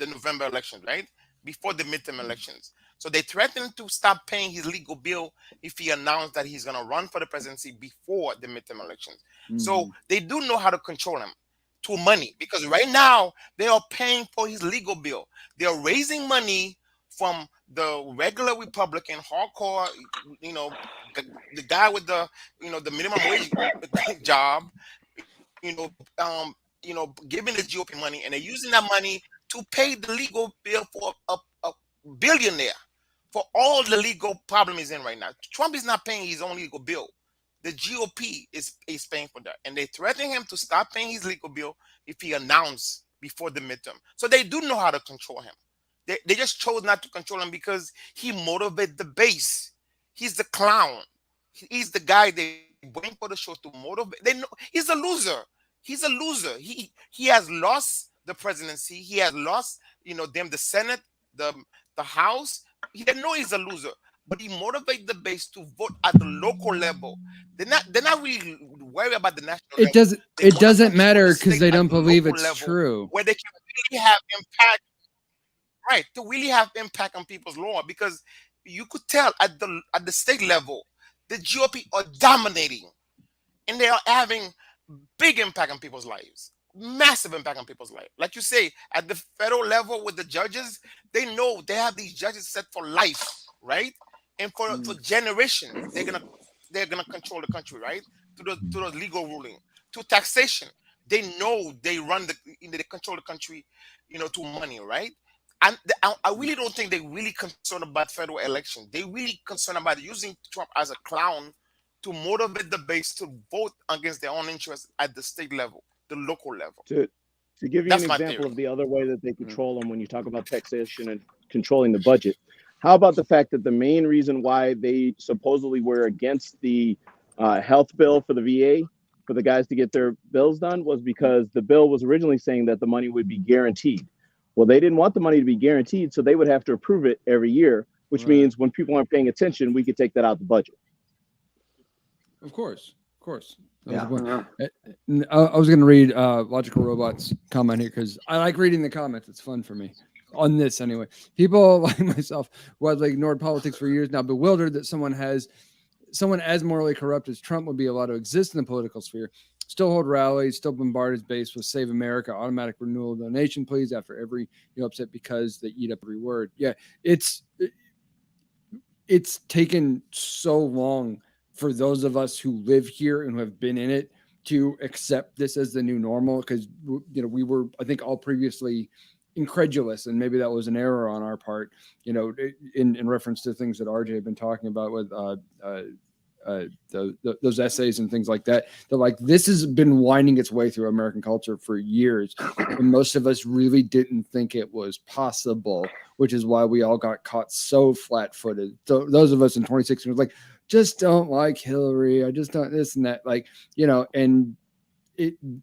November election, right? Before the midterm elections. So they threatened to stop paying his legal bill if he announced that he's going to run for the presidency before the midterm elections. Mm-hmm. So they do know how to control him to money, because right now they are paying for his legal bill. They are raising money from the regular Republican hardcore, the guy with the minimum wage job, giving the GOP money, and they're using that money to pay the legal bill for a billionaire for all the legal problem he's in right now. Trump is not paying his own legal bill. The GOP is paying for that, and they threatening him to stop paying his legal bill if he announced before the midterm. So they do know how to control him. They just chose not to control him because he motivates the base. He's the clown. He's the guy they bring for the show to motivate. They know he's a loser. He's a loser. He has lost the presidency. He has lost, them, the Senate, the House. They know he's a loser, but he motivates the base to vote at the local level. They're not really worried about the national level. It doesn't matter because they don't believe it's true. Where they can really have impact, right? To really have impact on people's law, because you could tell at the state level, the GOP are dominating, and they are having big impact on people's lives. Massive impact on people's life. Like you say, at the federal level with the judges, they know they have these judges set for life, right? And for generations, they're gonna control the country, right? To the legal ruling, to taxation. They know they they control the country, to money, right? And I really don't think they're really concerned about federal election. They're really concerned about using Trump as a clown to motivate the base to vote against their own interests at the state level, the local level. To give you an example of the other way that they control them, when you talk about taxation and controlling the budget, how about the fact that the main reason why they supposedly were against the health bill for the VA, for the guys to get their bills done, was because the bill was originally saying that the money would be guaranteed. Well, they didn't want the money to be guaranteed, so they would have to approve it every year, which means when people aren't paying attention, we could take that out of the budget. Of course. Yeah. I was going to read Logical Robot's comment here because I like reading the comments. It's fun for me on this anyway. People like myself who have ignored politics for years now, bewildered that someone as morally corrupt as Trump would be allowed to exist in the political sphere, still hold rallies, still bombard his base with Save America, automatic renewal donation, please, after every upset because they eat up every word. Yeah, it's taken so long for those of us who live here and who have been in it to accept this as the new normal, because we were, I think, all previously incredulous, and maybe that was an error on our part, in reference to things that RJ had been talking about with those essays and things like that. They're like, this has been winding its way through American culture for years, and most of us really didn't think it was possible, which is why we all got caught so flat-footed. So those of us in 2016 was like, just don't like Hillary. I just don't this and that, and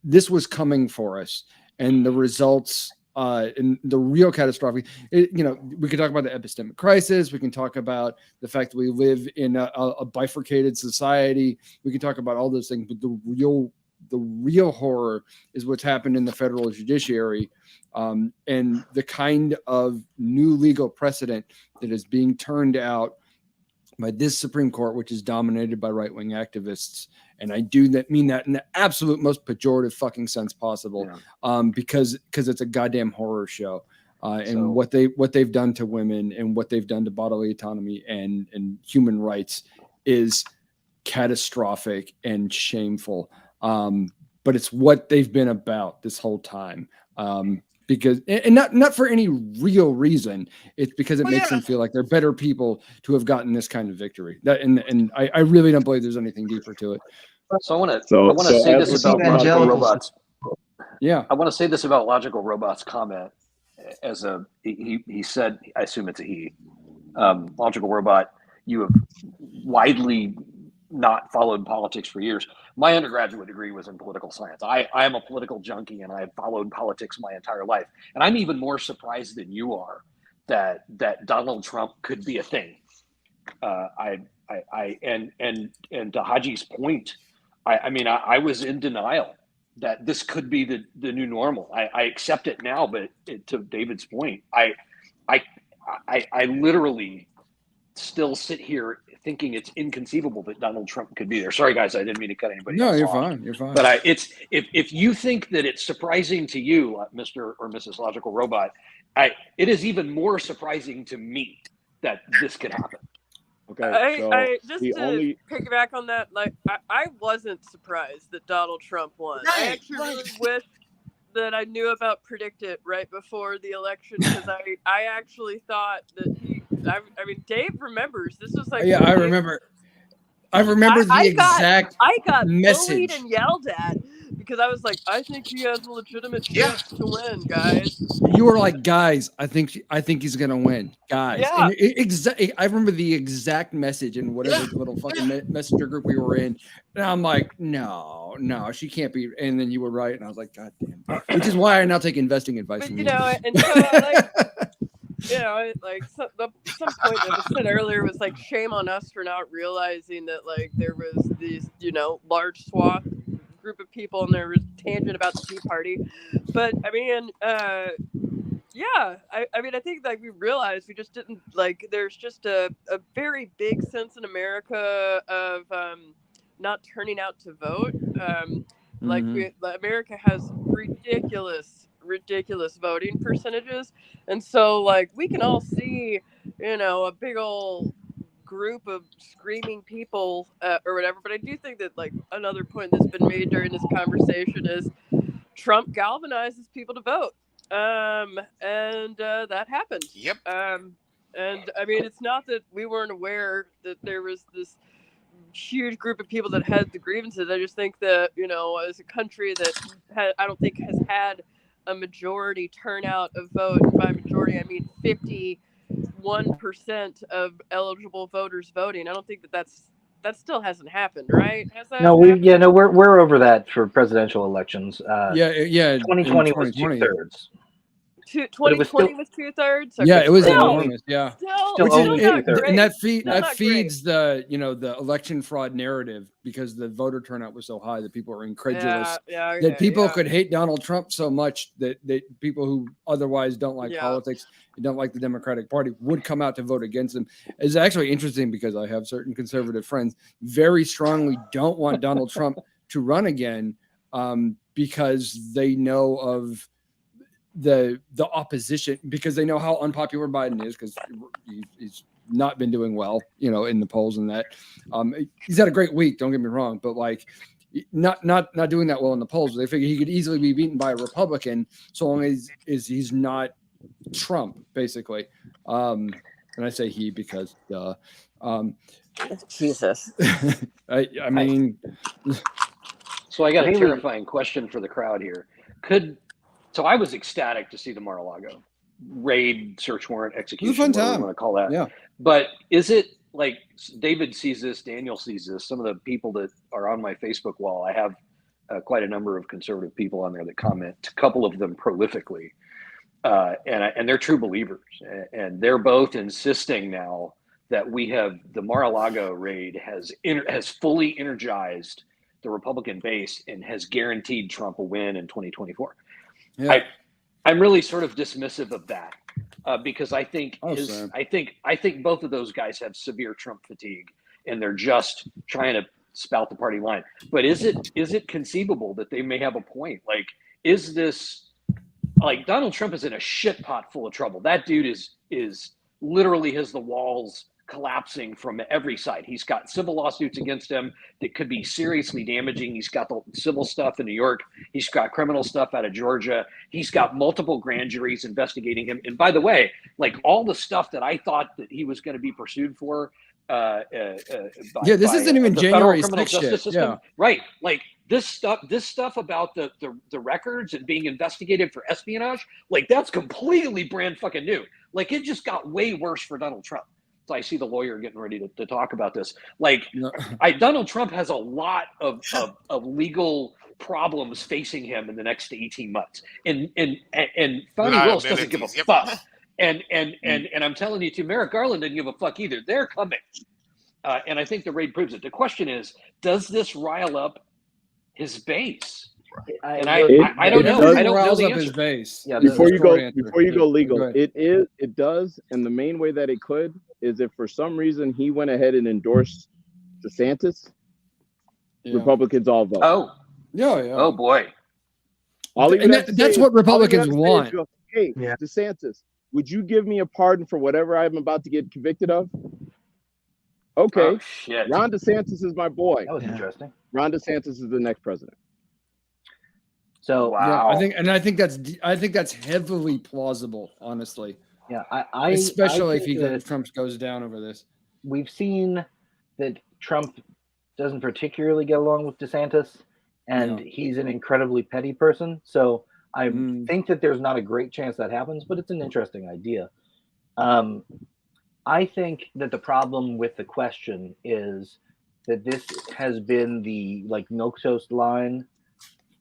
this was coming for us, and the results and the real catastrophic, we could talk about the epistemic crisis. We can talk about the fact that we live in a bifurcated society. We can talk about all those things, but the real horror is what's happened in the federal judiciary, and the kind of new legal precedent that is being turned out by this Supreme Court, which is dominated by right-wing activists. And I do mean that in the absolute most pejorative fucking sense possible, because it's a goddamn horror show. And what they've done to women and what they've done to bodily autonomy and human rights is catastrophic and shameful. But it's what they've been about this whole time. Because, and not for any real reason, it's because it makes them feel like they're better people to have gotten this kind of victory. And I really don't believe there's anything deeper to it. So I want to say this about Logical Robots. Yeah, I want to say this about Logical Robots' comment. He said, I assume it's a he. Logical Robot, you have widely not followed politics for years. My undergraduate degree was in political science. I am a political junkie, and I've followed politics my entire life. And I'm even more surprised than you are that Donald Trump could be a thing. And to Haji's point, I was in denial that this could be the new normal. I accept it now, but to David's point, I literally still sit here thinking it's inconceivable that Donald Trump could be there. Sorry, guys, I didn't mean to cut anybody else off. Fine. You're fine. But if you think that it's surprising to you, Mr. or Mrs. Logical Robot, it is even more surprising to me that this could happen. Okay, I just to piggyback on that, I wasn't surprised that Donald Trump won. I actually really wish that I knew about Predict It right before the election, because I actually thought that Dave remembers this was like I remember. I remember the exact I got message bullied and yelled at because I was like, I think he has a legitimate chance to win, guys. You were like, guys, I think he's gonna win, guys. Yeah. And I remember the exact message in whatever little fucking messenger group we were in, and I'm like, no, she can't be. And then you were right, and I was like, God damn. Which is why I now take investing advice But from you know, and so like, you know, like some point that was said earlier was like, shame on us for not realizing that like there was these, you know, large swath group of people and there was tangent about the Tea Party. But I mean, yeah, I mean, I think like we realized we just didn't like. There's just a very big sense in America of not turning out to vote. Like America has ridiculous voting percentages, and so like we can all see, you know, a big old group of screaming people or whatever. But I do think that like another point that's been made during this conversation is Trump galvanizes people to vote. And that happened. Yep. And I mean, it's not that we weren't aware that there was this huge group of people that had the grievances. I just think that, you know, as a country that I don't think has had a majority turnout of vote, and by majority I mean 51% of eligible voters voting. I don't think that still hasn't happened, right? Has that happened? We're over that for presidential elections. 2020 was 2/3. 2020 was 2/3. Okay. Yeah, it was still, enormous. Yeah, still only and that feeds the, you know, the election fraud narrative, because the voter turnout was so high that people are incredulous that people could hate Donald Trump so much that people who otherwise don't like politics, don't like the Democratic Party, would come out to vote against him. It's actually interesting because I have certain conservative friends very strongly don't want Donald Trump to run again, because they know of the opposition, because they know how unpopular Biden is, because he's not been doing well, you know, in the polls, and that he's had a great week, don't get me wrong, but like not doing that well in the polls. They figure he could easily be beaten by a Republican so long as he's not Trump, basically. And I say he because Jesus. I mean, so I got a terrifying question for the crowd here. So I was ecstatic to see the Mar-a-Lago raid, search warrant, execution, whatever you want to call that. Yeah. But is it like David sees this, Daniel sees this, some of the people that are on my Facebook wall, I have quite a number of conservative people on there that comment, a couple of them prolifically, and they're true believers. And they're both insisting now that the Mar-a-Lago raid has fully energized the Republican base and has guaranteed Trump a win in 2024. Yeah. I'm really sort of dismissive of that because I think I think both of those guys have severe Trump fatigue and they're just trying to spout the party line. But is it conceivable that they may have a point? Like, is this like Donald Trump is in a shit pot full of trouble? That dude is literally has the walls collapsing from every side. He's got civil lawsuits against him that could be seriously damaging. He's got the civil stuff in New York. He's got criminal stuff out of Georgia. He's got multiple grand juries investigating him. And by the way, like all the stuff that I thought that he was going to be pursued for, this isn't even January 6th shit. System, yeah. Right. Like this stuff about the records and being investigated for espionage, like that's completely brand fucking new. Like it just got way worse for Donald Trump. So I see the lawyer getting ready to talk about this. Like, Donald Trump has a lot of legal problems facing him in the next 18 months, and Fani Willis doesn't give a fuck. And I'm telling you, too, Merrick Garland didn't give a fuck either. They're coming, and I think the raid proves it. The question is, does this rile up his base? I don't know. I don't know the answer. His base. Yeah, before you go legal, it does, and the main way that it could is if for some reason he went ahead and endorsed DeSantis, Republicans all vote. Oh, yeah. Oh boy. That's what Republicans want. Hey, DeSantis, would you give me a pardon for whatever I'm about to get convicted of? Okay. Oh, shit. Ron DeSantis is my boy. That was interesting. Ron DeSantis is the next president. So wow. I think that's heavily plausible, honestly. Yeah, especially if Trump goes down over this. We've seen that Trump doesn't particularly get along with DeSantis, and he's an incredibly petty person. So I think that there's not a great chance that happens, but it's an interesting idea. I think that the problem with the question is that this has been the milquetoast line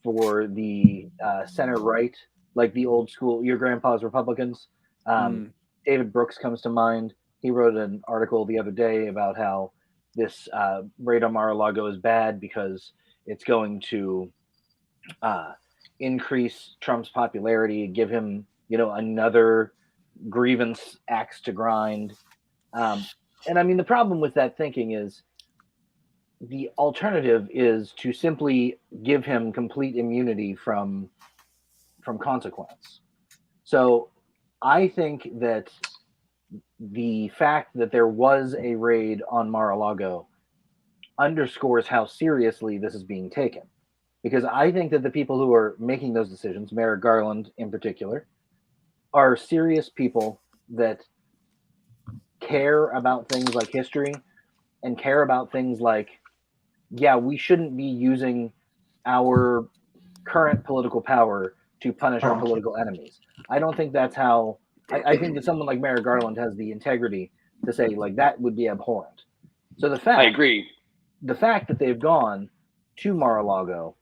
for the center right, like the old school, your grandpa's Republicans. David Brooks comes to mind. He wrote an article the other day about how this raid on Mar-a-Lago is bad because it's going to increase Trump's popularity, give him, another grievance axe to grind. And I mean, the problem with that thinking is the alternative is to simply give him complete immunity from consequence. So I think that the fact that there was a raid on Mar-a-Lago underscores how seriously this is being taken. Because I think that the people who are making those decisions, Merrick Garland in particular, are serious people that care about things like history and care about things like, we shouldn't be using our current political power to punish our political enemies. I don't think that's how. I think that someone like Merrick Garland has the integrity to say that would be abhorrent. So I agree. The fact that they've gone to Mar-a-Lago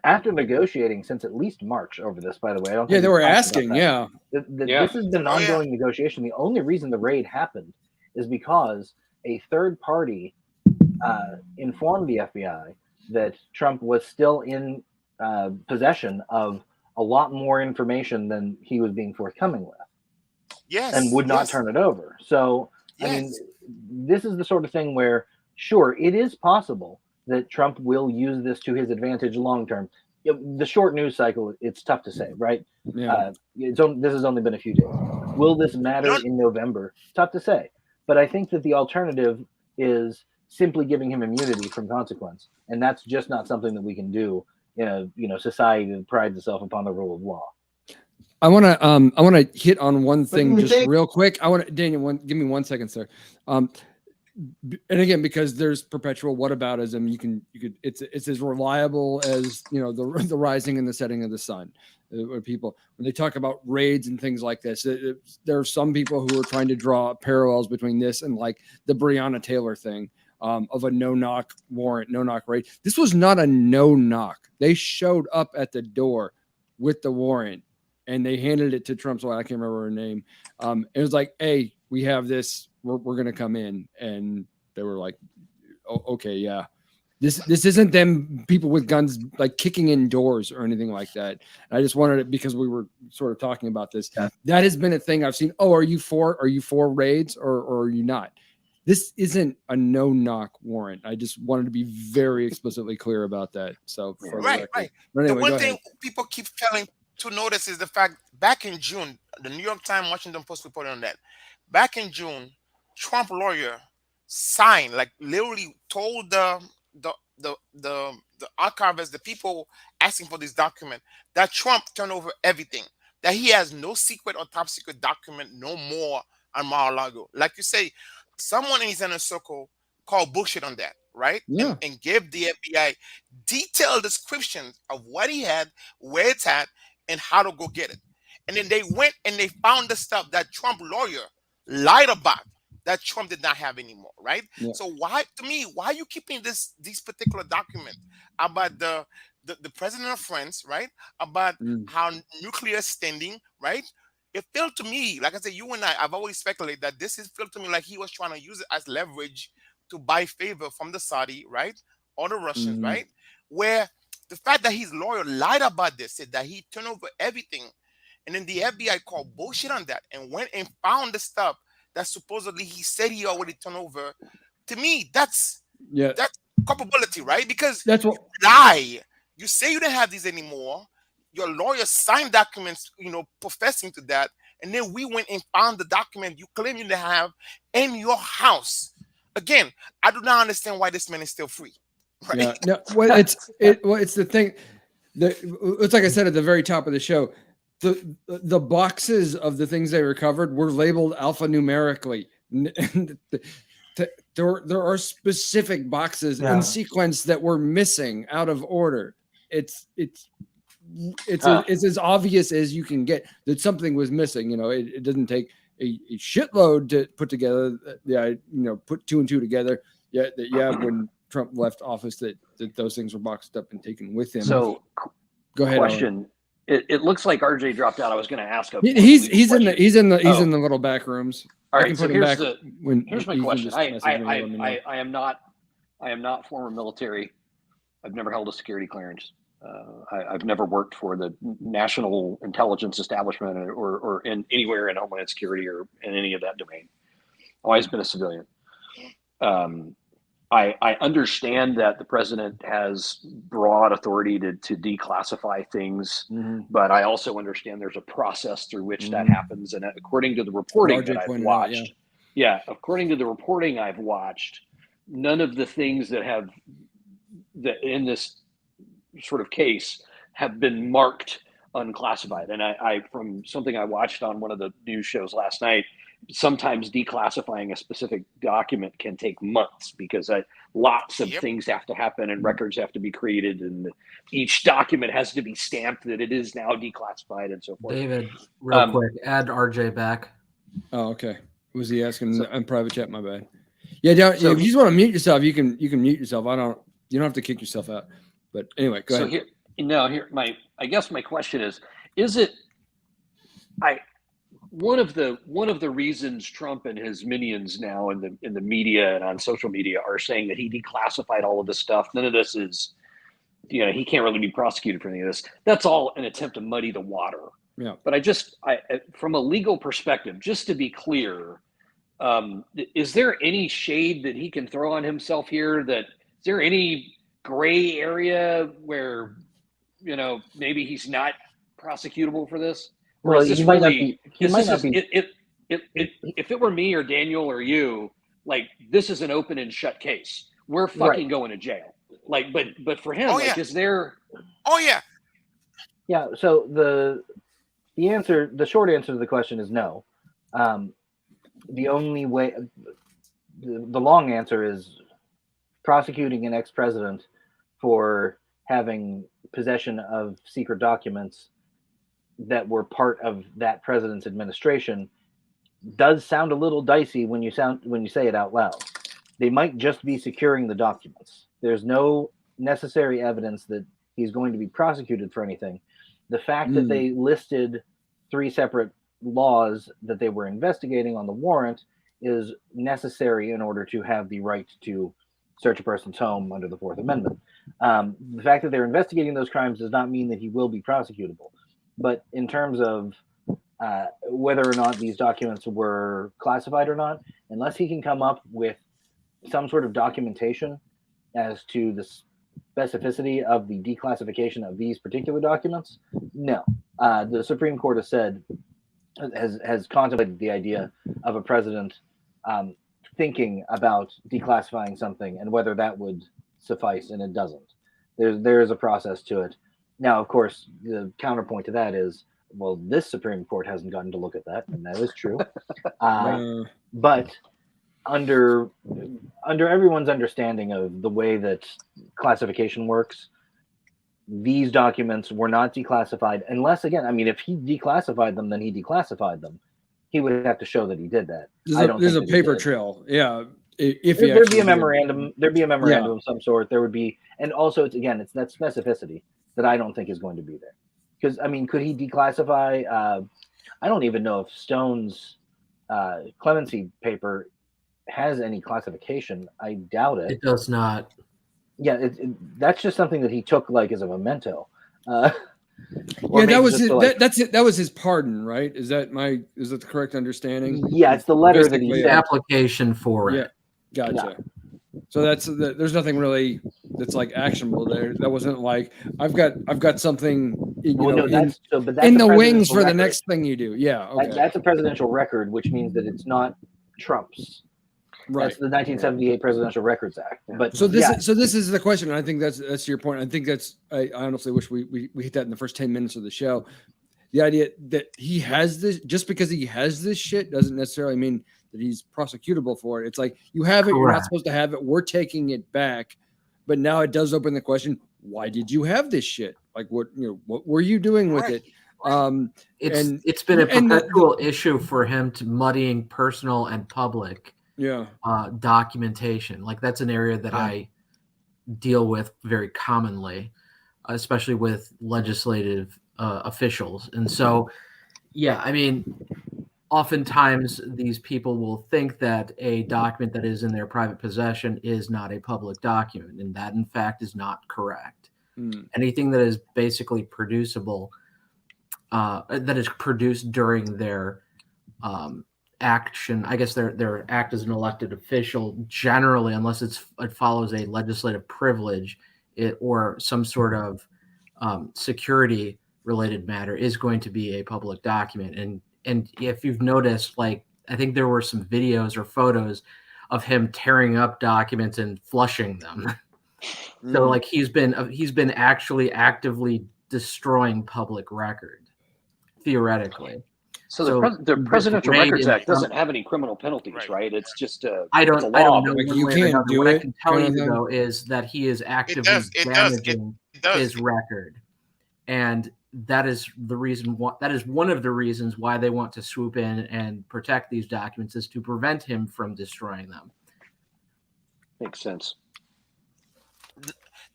after negotiating since at least March over this, by the way. I don't think they were asking. This has been an ongoing negotiation. The only reason the raid happened is because a third party informed the FBI that Trump was still in possession of a lot more information than he was being forthcoming with. Yes. And would not turn it over. So, I mean, this is the sort of thing where, sure, it is possible that Trump will use this to his advantage long term. The short news cycle, it's tough to say, right? Yeah. This has only been a few days. Will this matter in November? Tough to say. But I think that the alternative is simply giving him immunity from consequence. And that's just not something that we can do in a society that prides itself upon the rule of law. I want to hit on one thing just real quick. Daniel, give me 1 second, sir. And again, because there's perpetual whataboutism, you could it's as reliable as the rising and the setting of the sun. People, when they talk about raids and things like this, there are some people who are trying to draw parallels between this and the Breonna Taylor thing of a no-knock warrant, no-knock raid. This was not a no-knock. They showed up at the door with the warrant and they handed it to Trump's wife. I can't remember her name. It was like, hey, we have this. We're going to come in. And they were like, oh, okay, yeah. This isn't them people with guns kicking in doors or anything like that. And I just wanted it because we were sort of talking about this. Yeah. That has been a thing I've seen. Oh, are you for raids or are you not? This isn't a no-knock warrant. I just wanted to be very explicitly clear about that. So right. But anyway, the one thing people keep failing to notice is the fact back in June, the New York Times, Washington Post reported on that. Back in June, Trump lawyer signed, literally told the archivists, the people asking for this document, that Trump turned over everything, that he has no secret or top secret document no more on Mar-a-Lago. Like you say, someone in his inner circle called bullshit on that, right? Yeah. And gave the FBI detailed descriptions of what he had, where it's at, and how to go get it. And then they went and they found the stuff that Trump lawyer lied about that Trump did not have anymore, right? Yeah. So why are you keeping these particular documents about the president of France, right? About how nuclear is standing, right? It felt to me, like I said, you and I've always speculated that this felt to me like he was trying to use it as leverage to buy favor from the Saudi, right? Or the Russians, right? Where the fact that his lawyer lied about this, said that he turned over everything, and then the FBI called bullshit on that and went and found the stuff that supposedly he said he already turned over. To me, that's culpability, right? Because that's what you lie. You say you don't have these anymore. Your lawyer signed documents, professing to that, and then we went and found the document you claim you didn't have in your house. Again, I do not understand why this man is still free. Right? Yeah, no, well, it's the thing. It's like I said at the very top of the show. The boxes of the things they recovered were labeled alphanumerically. there are specific boxes in sequence that were missing out of order. It's as obvious as you can get that something was missing. It doesn't take a shitload to put together. Put two and two together. When Trump left office, that those things were boxed up and taken with him. So, go ahead. Question. It looks like RJ dropped out. I was going to ask him. He's in the little back rooms. All right. So here's my question. I am not former military. I've never held a security clearance. I've never worked for the national intelligence establishment or in anywhere in Homeland Security or in any of that domain. I've always been a civilian. I understand that the president has broad authority to declassify things, but I also understand there's a process through which that happens. And according to the reporting that I've watched, according to the reporting I've watched, none of the things that in this sort of case have been marked unclassified. And I from something I watched on one of the news shows last night, sometimes declassifying a specific document can take months because lots of things have to happen and records have to be created and each document has to be stamped that it is now declassified and so forth. David, real quick, add RJ back. Oh, okay. Was he asking on private chat? My bad. Yeah, if you just want to mute yourself, you can mute yourself. You don't have to kick yourself out. But anyway, go ahead. I guess my question is it one of the reasons Trump and his minions now in the media and on social media are saying that he declassified all of this stuff. None of this is, he can't really be prosecuted for any of this. That's all an attempt to muddy the water. Yeah. But from a legal perspective, just to be clear, is there any shade that he can throw on himself here? Is there any gray area where, maybe he's not prosecutable for this? Well, he might not be. If it were me or Daniel or you, this is an open and shut case. We're fucking going to jail. But for him, is there? Oh yeah. Yeah. So the short answer to the question is no. The only way, the long answer is prosecuting an ex-president for having possession of secret documents that were part of that president's administration does sound a little dicey when you say it out loud. They might just be securing the documents. There's no necessary evidence that he's going to be prosecuted for anything. The fact that they listed 3 separate laws that they were investigating on the warrant is necessary in order to have the right to search a person's home under the 4th Amendment. The fact that they're investigating those crimes does not mean that he will be prosecutable. But in terms of whether or not these documents were classified or not, unless he can come up with some sort of documentation as to the specificity of the declassification of these particular documents, no. The Supreme Court has contemplated the idea of a president thinking about declassifying something and whether that would suffice, and it doesn't. There is a process to it. Now, of course, the counterpoint to that is, well, this Supreme Court hasn't gotten to look at that, and that is true. But under everyone's understanding of the way that classification works, these documents were not declassified unless, again, if he declassified them, then he declassified them. He would have to show that he did that. There's a paper trail. Yeah. There'd be a memorandum. There'd be a memorandum of some sort. There would be, and also it's that specificity that I don't think is going to be there. Because could he declassify? I don't even know if Stone's clemency paper has any classification. I doubt it. It does not. Yeah, that's just something that he took as a memento. That was his pardon, right? Is that the correct understanding? Yeah, it's the letter that he application for it. Gotcha. Yeah. So there's nothing really that's actionable there. That wasn't I've got something in the wings for the next thing you do. Yeah, okay. That's a presidential record, which means that it's not Trump's. Right. That's the 1978 Presidential Records Act. But so this is the question, and I think that's your point. I think I honestly wish we hit that in the first 10 minutes of the show. the idea that he has this, just because he has this shit doesn't necessarily mean that he's prosecutable for it. It's like, you have it, you're not supposed to have it. We're taking it back. But now it does open the question, why did you have this shit? Like, what were you doing with it? It's been a perpetual issue for him to muddying personal and public documentation. Like, that's an area that I deal with very commonly, especially with legislative officials. And so, I mean, oftentimes these people will think that a document that is in their private possession is not a public document, and that in fact is not correct. Anything that is basically producible, that is produced during their action, I guess their act as an elected official, generally, unless it follows a legislative privilege or some sort of security related matter, is going to be a public document. And if you've noticed, like, I think there were some videos or photos of him tearing up documents and flushing them. So like he's been actually actively destroying public record, theoretically. So the Presidential Records Act doesn't have any criminal penalties, right? It's just I don't know. Like, you can't do what it. I can tell you though is that he is actively damaging his record, and that is the reason why. That is one of the reasons why they want to swoop in and protect these documents, is to prevent him from destroying them. Makes sense.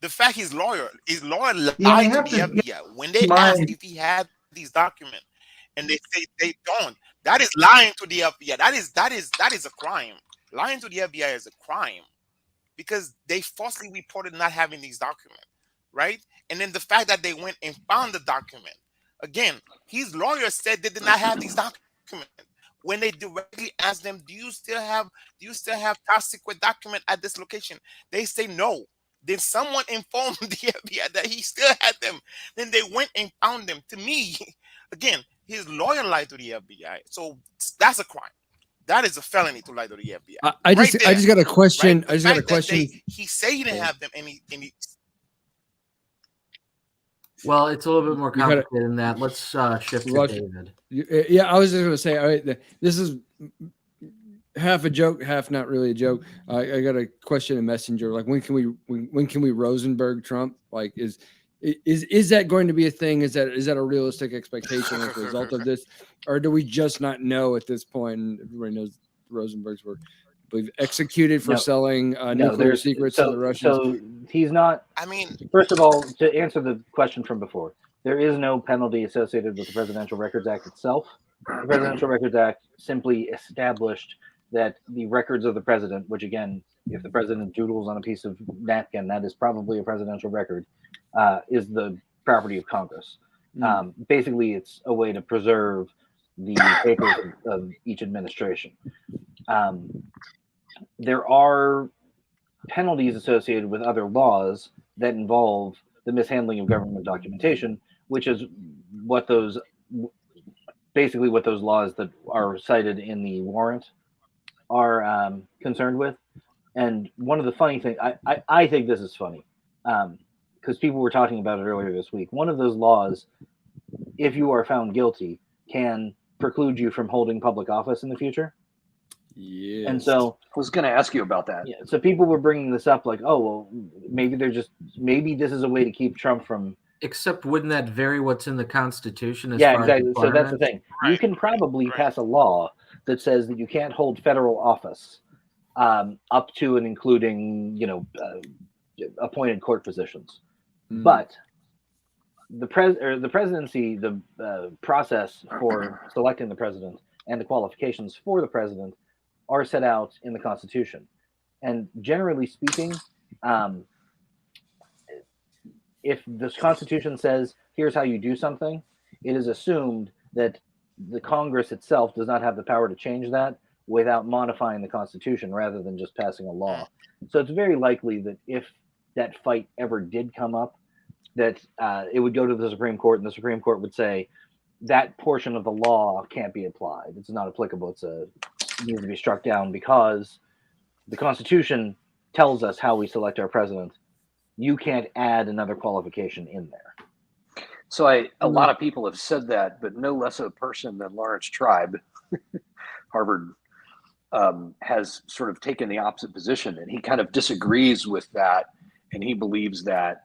The fact his lawyer lied to the FBI when they asked if he had these documents, and they say they don't. That is lying to the FBI. That is a crime. Lying to the FBI is a crime, because they falsely reported not having these documents, right? And then the fact that they went and found the document, again, his lawyer said they did not have these documents. When they directly asked them, do you still have top secret document at this location? They say no. Then someone informed the FBI that he still had them. Then they went and found them. To me, again, his lawyer lied to the FBI. So that's a crime. That is a felony to lie to the FBI. I just got a question. Right? I just got a question. He said he didn't have them, and he Well, it's a little bit more complicated than that. Let's shift to David. Yeah, I was just going to say, all right, this is half a joke, half not really a joke. I got a question in Messenger. Like, when can we Rosenberg Trump? Like, is that going to be a thing? Is that a realistic expectation as a result of this, or do we just not know at this point? And everybody knows Rosenberg's were, I believe, executed for selling nuclear secrets to the Russians. So he's not. I mean, first of all, to answer the question from before, there is no penalty associated with the Presidential Records Act itself. The Presidential Records Act simply established that the records of the president, which again, if the president doodles on a piece of napkin, that is probably a presidential record, is the property of Congress. Basically, it's a way to preserve the papers of each administration. There are penalties associated with other laws that involve the mishandling of government documentation, which is what those laws that are cited in the warrant are concerned with. And one of the funny things, I think this is funny, because people were talking about it earlier this week. One of those laws, if you are found guilty, can preclude you from holding public office in the future. Yeah. And so I was going to ask you about that. Yeah. So people were bringing this up like, oh, well, maybe this is a way to keep Trump from. Except wouldn't that vary what's in the Constitution? Exactly. So that's the thing. Right. You can probably pass a law that says that you can't hold federal office up to and including, appointed court positions. But the presidency, the process for selecting the president and the qualifications for the president are set out in the Constitution. And generally speaking, if the Constitution says, here's how you do something, it is assumed that the Congress itself does not have the power to change that without modifying the Constitution rather than just passing a law. So it's very likely that if that fight ever did come up, that it would go to the Supreme Court, and the Supreme Court would say that portion of the law can't be applied. It's not applicable. It needs to be struck down because the Constitution tells us how we select our president. You can't add another qualification in there. So a lot of people have said that, but no less a person than Lawrence Tribe, Harvard, has sort of taken the opposite position, and he kind of disagrees with that, and he believes that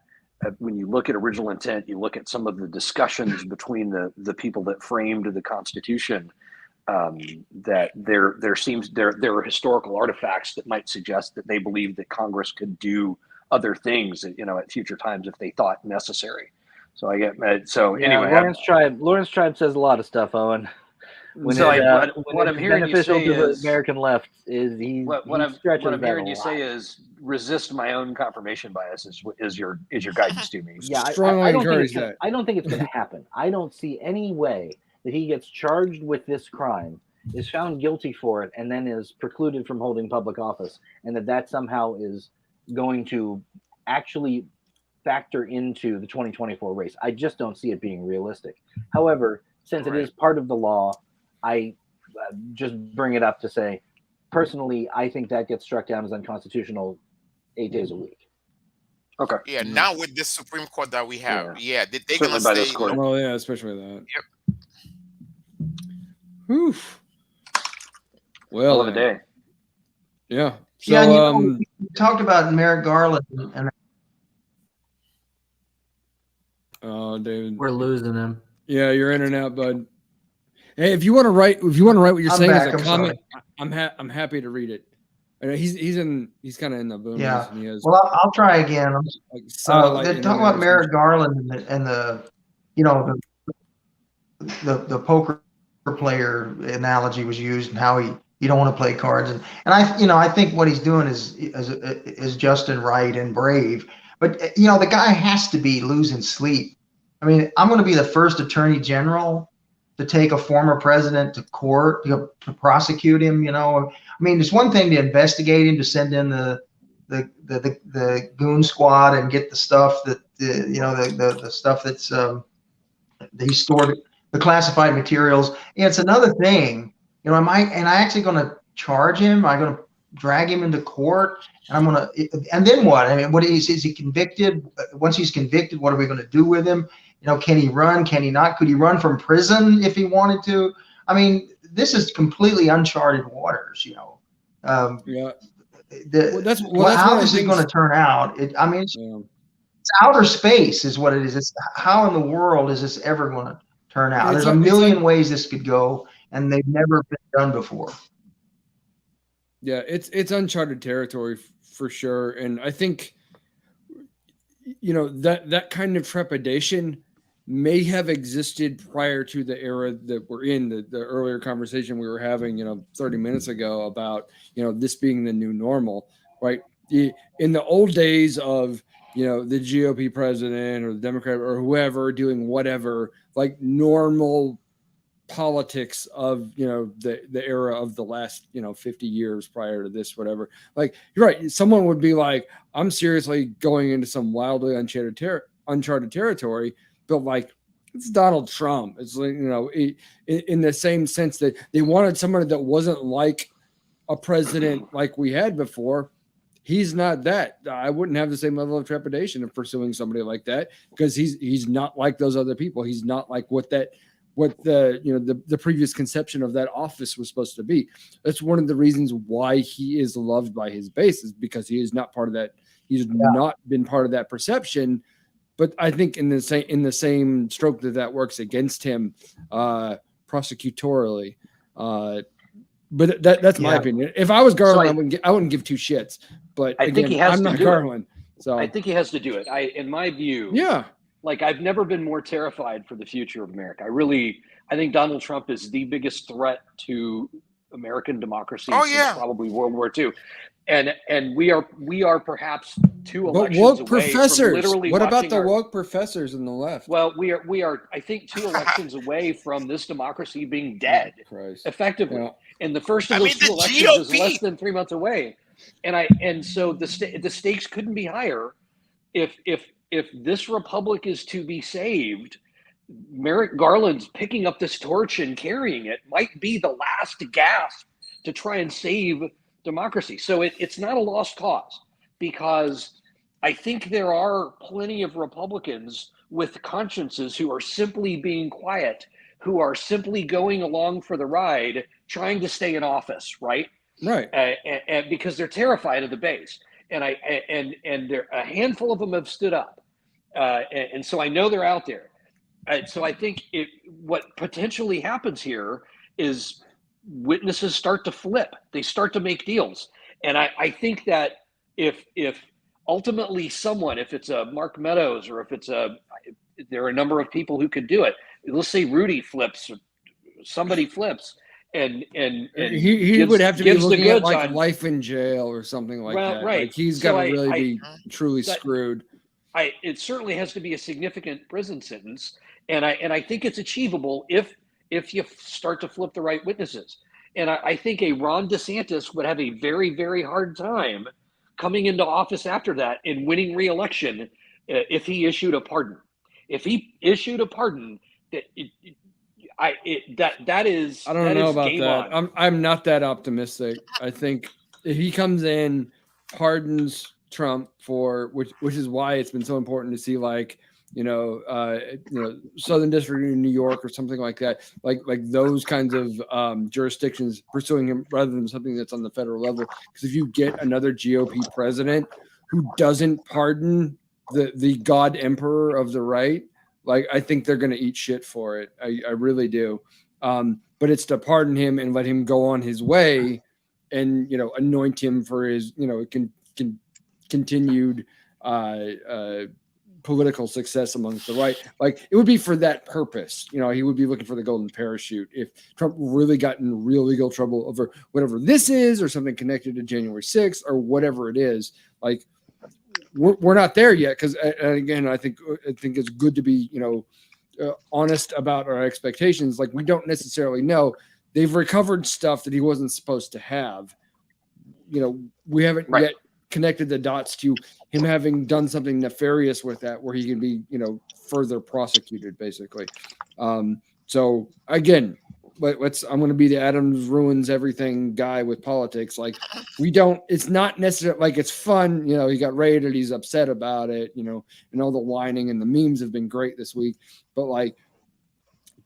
when you look at original intent, you look at some of the discussions between the people that framed the Constitution, that there are historical artifacts that might suggest that they believe that Congress could do other things, at future times if they thought necessary. So anyway, Lawrence Tribe says a lot of stuff, Owen. What I'm hearing you say is the American left is what I'm hearing you say is resist my own confirmation bias is your guidance to me. Yeah, I don't think it's going to happen. I don't see any way that he gets charged with this crime, is found guilty for it, and then is precluded from holding public office, and that somehow is going to actually factor into the 2024 race. I just don't see it being realistic. However, since it is part of the law, I just bring it up to say, personally, I think that gets struck down as unconstitutional 8 days a week. Okay. Yeah. Now with this Supreme Court that we have, they're going to stay. Well, yeah, especially that. Yep. Oof. Well, hell of a day. Yeah. So, yeah. We talked about Merrick Garland and. Oh, David, we're losing him. Yeah, you're in and out, bud. Hey, if you want to write what you're saying as a comment, I'm happy to read it. He's kind of in the boom. Yeah. Well, I'll try again. They're talking about Merrick Garland and the poker player analogy was used, and how you don't want to play cards, and I think what he's doing is just and right and brave. But the guy has to be losing sleep. I mean, I'm going to be the first attorney general to take a former president to court to prosecute him. I mean, it's one thing to investigate him, to send in the goon squad and get the stuff that the stuff that's that he stored, the classified materials. It's another thing. Am I actually going to charge him? Am I going to drag him into court? And then what? I mean, is he convicted? Once he's convicted, what are we going to do with him? Can he run? Can he not? Could he run from prison if he wanted to? I mean, this is completely uncharted waters. How this is going to turn out? It's outer space is what it is. It's how in the world is this ever going to turn out? There's a million ways this could go, and they've never been done before. Yeah, it's uncharted territory for sure, and I think that kind of trepidation may have existed prior to the era that we're in. The earlier conversation we were having, 30 minutes ago about this being the new normal, right? In the old days of the GOP president or the Democrat or whoever doing whatever, like normal politics of the era of the last 50 years prior to this, whatever, like you're right, someone would be like, I'm seriously going into some wildly uncharted territory, but like it's Donald Trump. It's like in the same sense that they wanted somebody that wasn't like a president like we had before. He's not that. I wouldn't have the same level of trepidation of pursuing somebody like that, because he's not like those other people. He's not like what the previous conception of that office was supposed to be. That's one of the reasons why he is loved by his base, is because he is not part of that. He's not been part of that perception. But I think in the same stroke that works against him prosecutorially. But that's my opinion. If I was Garland, I wouldn't give two shits. But I think he has I'm to not do Garland. It. So I think he has to do it. In my view, like I've never been more terrified for the future of America. I think Donald Trump is the biggest threat to American democracy since probably World War II. And we are perhaps two elections woke away professors. From literally what about the woke professors in the left? Well, we are I think 2 elections away from this democracy being dead effectively. Yeah. And the first of those 2 elections is less than 3 months away. And so the stakes couldn't be higher. If this republic is to be saved, Merrick Garland's picking up this torch and carrying it might be the last gasp to try and save democracy. So it's not a lost cause, because I think there are plenty of Republicans with consciences who are simply being quiet, who are simply going along for the ride, trying to stay in office, right? Right. And because they're terrified of the base. And there, a handful of them have stood up. And so I know they're out there. So I think what potentially happens here is witnesses start to flip. They start to make deals. And I think that if ultimately someone, if it's a Mark Meadows or if there are a number of people who could do it. Let's say Rudy flips, or somebody flips, and he would have to be looking at like life in jail or something like that. Right. Like he's got to really be truly screwed. It certainly has to be a significant prison sentence, and I think it's achievable if you start to flip the right witnesses. And I think a Ron DeSantis would have a very, very hard time coming into office after that and winning re-election if he issued a pardon. If he issued a pardon, that is. I don't know about that. I'm not that optimistic. I think if he comes in, pardons Trump for which is why it's been so important to see like Southern District in New York or something like that, like those kinds of jurisdictions pursuing him rather than something that's on the federal level. Because if you get another GOP president who doesn't pardon the God Emperor of the right, like I think they're going to eat shit for it. I really do. But it's to pardon him and let him go on his way, and anoint him for his continued political success amongst the right. Like it would be for that purpose. He would be looking for the golden parachute. If Trump really got in real legal trouble over whatever this is or something connected to January 6th or whatever it is, like we're not there yet. Because again, I think it's good to be honest about our expectations. Like we don't necessarily know. They've recovered stuff that he wasn't supposed to have. We haven't yet connected the dots to him having done something nefarious with that, where he can be, further prosecuted, basically. So again, I'm going to be the Adams ruins everything guy with politics. Like it's not necessarily like it's fun. He got raided. He's upset about it, and all the whining and the memes have been great this week, but like,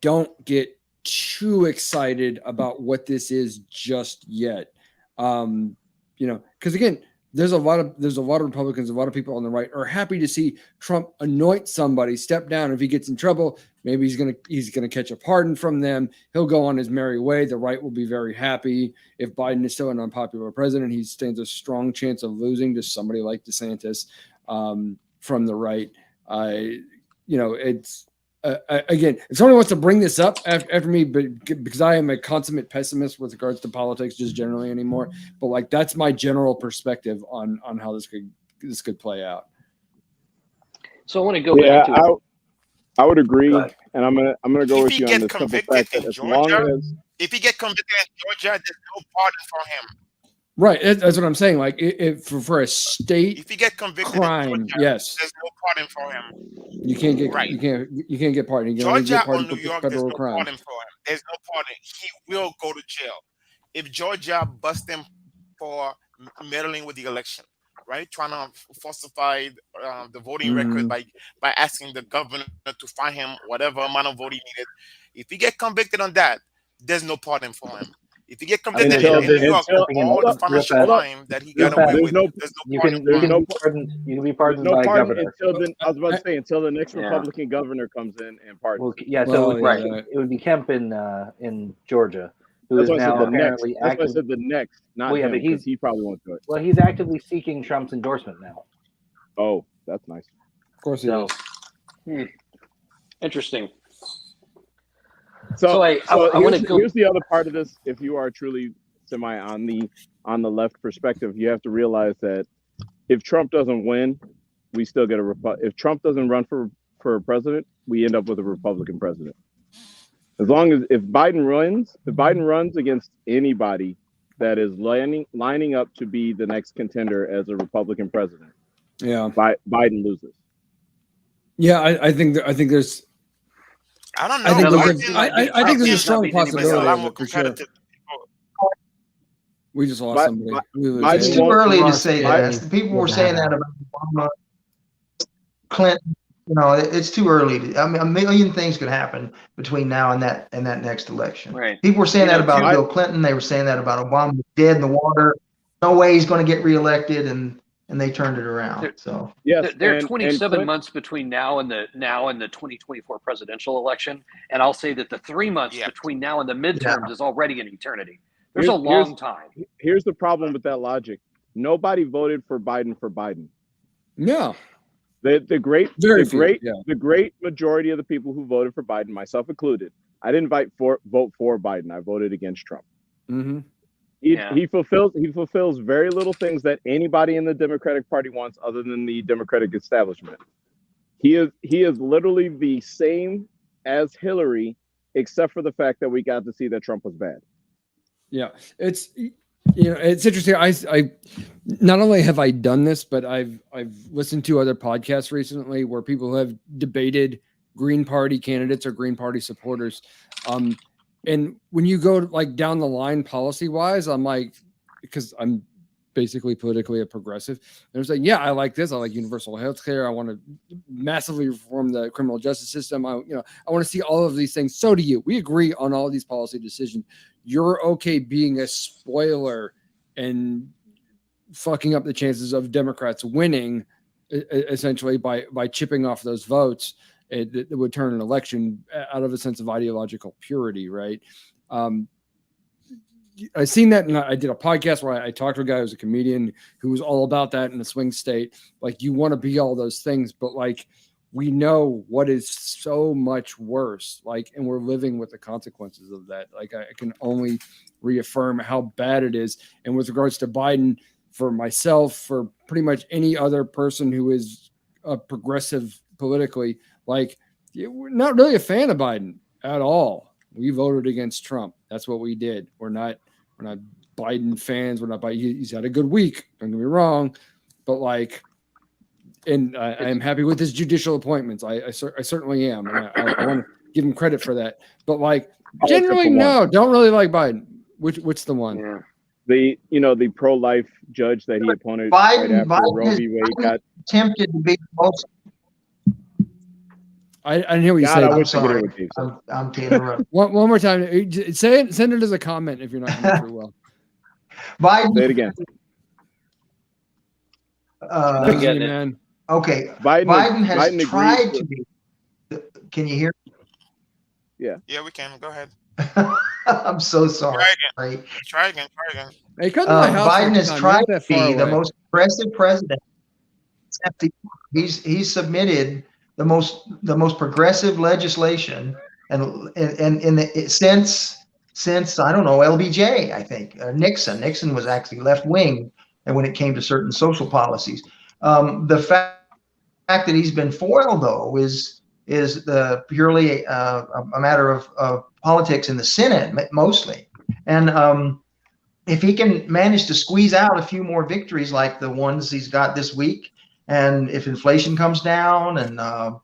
don't get too excited about what this is just yet. Cause again, there's a lot of Republicans, a lot of people on the right are happy to see Trump anoint somebody, step down. If he gets in trouble, maybe he's gonna catch a pardon from them. He'll go on his merry way. The right will be very happy. If Biden is still an unpopular president, he stands a strong chance of losing to somebody like DeSantis from the right. It's again, if somebody wants to bring this up after me, but because I am a consummate pessimist with regards to politics just generally anymore, but like that's my general perspective on how this could play out. So I want to go back to I would agree, and I'm gonna go with you on the simple fact that as long as if he get convicted in Georgia, there's no pardon for him. Right, that's what I'm saying. Like, for a state, if he get convicted crime, in Georgia, yes, there's no pardon for him. You can't get you can't get pardoned. You Georgia get or New York, there's no pardon for him. There's no pardon. He will go to jail if Georgia busts him for meddling with the election, right? Trying to falsify the voting record by asking the governor to fine him whatever amount of vote he needed. If he get convicted on that, there's no pardon for him. If you get convicted in New York, all the financial crime that he got away with, there's no pardon. You can be pardoned by a governor. I was about to say until the next Republican governor comes in and pardons. It would be Kemp in Georgia, who is now apparently actively. That's why I said the next, not him, because he probably won't do it. Well, he's actively seeking Trump's endorsement now. Oh, that's nice. Of course he is. Interesting. So I want to go. Here's the other part of this. If you are truly semi on the left perspective, you have to realize that if Trump doesn't win, we still get if Trump doesn't run for president, we end up with a Republican president. As long as if Biden runs against anybody that is lining up to be the next contender as a Republican president, Biden loses. Yeah, I think there's. I don't know. I think there's a strong possibility for sure. We just lost somebody. It's too early to say that. People were saying that about Obama, Clinton. it's too early. I mean, a million things could happen between now and that next election. Right. People were saying that about Bill Clinton. They were saying that about Obama. Dead in the water. No way he's going to get reelected, and they turned it around. So yes, there are 27 months between now and the 2024 presidential election, and I'll say that the 3 months between now and the midterms is already an eternity. There's a long time. Here's the problem with that logic. Nobody voted for Biden. No. The great majority of the people who voted for Biden, myself included, I didn't vote for Biden. I voted against Trump. Mm-hmm. He fulfills very little things that anybody in the Democratic Party wants, other than the Democratic establishment. He is literally the same as Hillary, except for the fact that we got to see that Trump was bad. Yeah, it's interesting. I not only have I done this, but I've listened to other podcasts recently where people have debated Green Party candidates or Green Party supporters. And when you go like down the line policy wise, I'm like, because I'm basically politically a progressive. They're saying, yeah, I like this. I like universal health care. I want to massively reform the criminal justice system. I want to see all of these things. So do you. We agree on all of these policy decisions. You're okay being a spoiler and fucking up the chances of Democrats winning, essentially by chipping off those votes. It would turn an election out of a sense of ideological purity, right? I seen that, and I did a podcast where I talked to a guy who's a comedian who was all about that in a swing state. Like, you want to be all those things, but like, we know what is so much worse. Like, and we're living with the consequences of that. Like, I can only reaffirm how bad it is. And with regards to Biden, for myself, for pretty much any other person who is a progressive politically, like, we're not really a fan of Biden at all. We voted against Trump. That's what we did. We're not Biden fans. We're not Biden. He's had a good week. Don't get me wrong, but like, and I am happy with his judicial appointments. I certainly am, and I want to give him credit for that. But like, generally, no, don't really like Biden. Which the one? Yeah. The pro-life judge that he appointed right after Roe v. Wade got attempted to be the most. I didn't hear what you said. I'm sorry. I'm interrupting. One more time. Say it. Send it as a comment if you're not coming through well. Biden. Say it again. Man. Okay. Biden has tried to be. Can you hear? Yeah. Yeah, we can. Go ahead. I'm so sorry. Try again. Hey, come to my house. Biden has tried to be the most progressive president. He's submitted the most progressive legislation and since I don't know, LBJ, I think Nixon was actually left wing, and when it came to certain social policies, the fact that he's been foiled though is purely a matter of politics in the Senate mostly, and if he can manage to squeeze out a few more victories like the ones he's got this week. And if inflation comes down, and the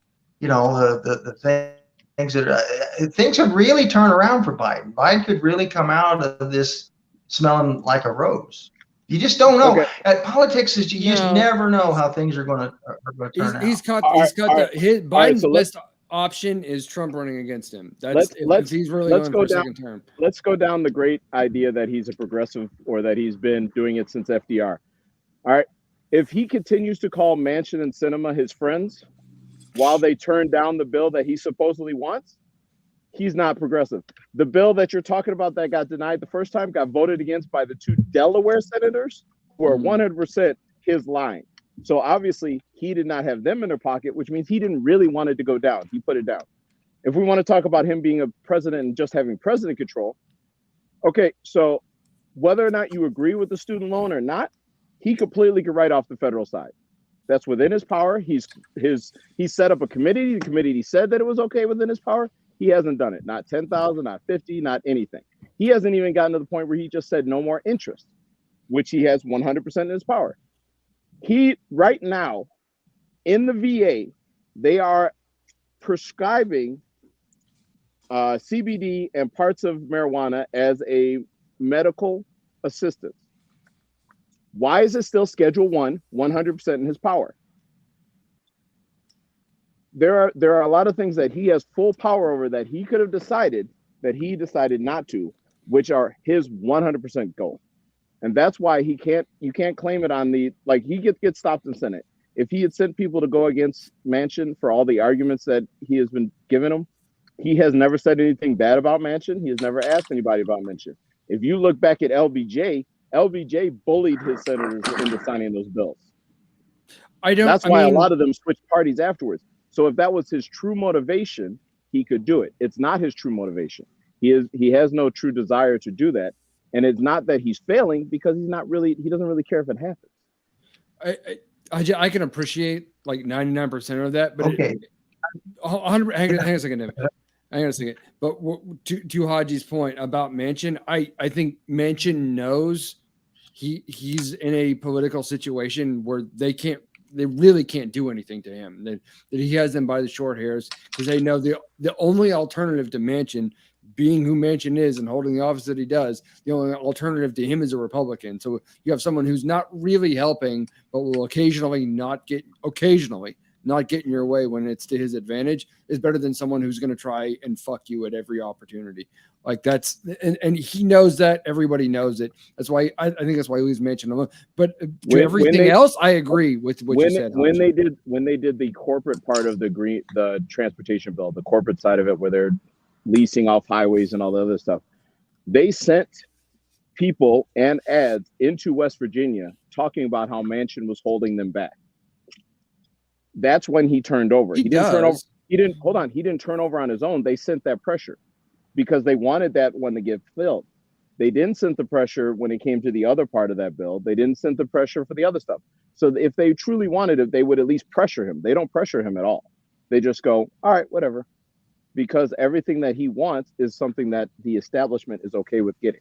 things that things could really turn around for Biden. Biden could really come out of this smelling like a rose. You just don't know. Okay. Politics is you just never know how things are going to turn out. Biden's best option is Trump running against him. If he's really going for a second term. Let's go down the great idea that he's a progressive, or that he's been doing it since FDR. All right. If he continues to call Manchin and Sinema his friends while they turn down the bill that he supposedly wants, he's not progressive. The bill that you're talking about that got denied the first time got voted against by the 2 Delaware senators who are 100% his line. So obviously he did not have them in their pocket, which means he didn't really want it to go down. He put it down. If we want to talk about him being a president and just having president control, okay, so whether or not you agree with the student loan or not, he completely could write off the federal side. That's within his power. He set up a committee. The committee said that it was okay within his power. He hasn't done it. Not 10,000, not 50, not anything. He hasn't even gotten to the point where he just said no more interest, which he has 100% in his power. He right now in the VA, they are prescribing CBD and parts of marijuana as a medical assistance. Why is it still Schedule 1, 100% in his power? there are a lot of things that he has full power over that he could have decided that he decided not to, which are his 100% goal. And that's why you can't claim it on the, like, he gets stopped in Senate. If he had sent people to go against Manchin for all the arguments that he has been giving them, he has never said anything bad about Manchin. He has never asked anybody about Manchin. If you look back at LBJ bullied his senators into signing those bills. That's why a lot of them switched parties afterwards. So if that was his true motivation, he could do it. It's not his true motivation. He has no true desire to do that. And it's not that he's failing, because he doesn't really care if it happens. I can appreciate like 99% of that, but okay. 100. Hang on a second. But to Haji's point about Manchin, I think Manchin knows he's in a political situation where they really can't do anything to him. That he has them by the short hairs, because they know the only alternative to Manchin, being who Manchin is and holding the office that he does, the only alternative to him is a Republican. So you have someone who's not really helping, but will occasionally not get in your way when it's to his advantage, is better than someone who's going to try and fuck you at every opportunity. Like and he knows that. Everybody knows it. That's why I think that's why he's mentioned him. But everything else, I agree with what you said. When they did the corporate part of the transportation bill, the corporate side of it, where they're leasing off highways and all the other stuff, they sent people and ads into West Virginia talking about how Manchin was holding them back. That's when he turned over. He didn't turn over on his own. They sent that pressure because they wanted that one to get filled. They didn't send the pressure when it came to the other part of that bill. They didn't send the pressure for the other stuff. So if they truly wanted it, they would at least pressure him. They don't pressure him at all. They just go, all right, whatever. Because everything that he wants is something that the establishment is okay with getting.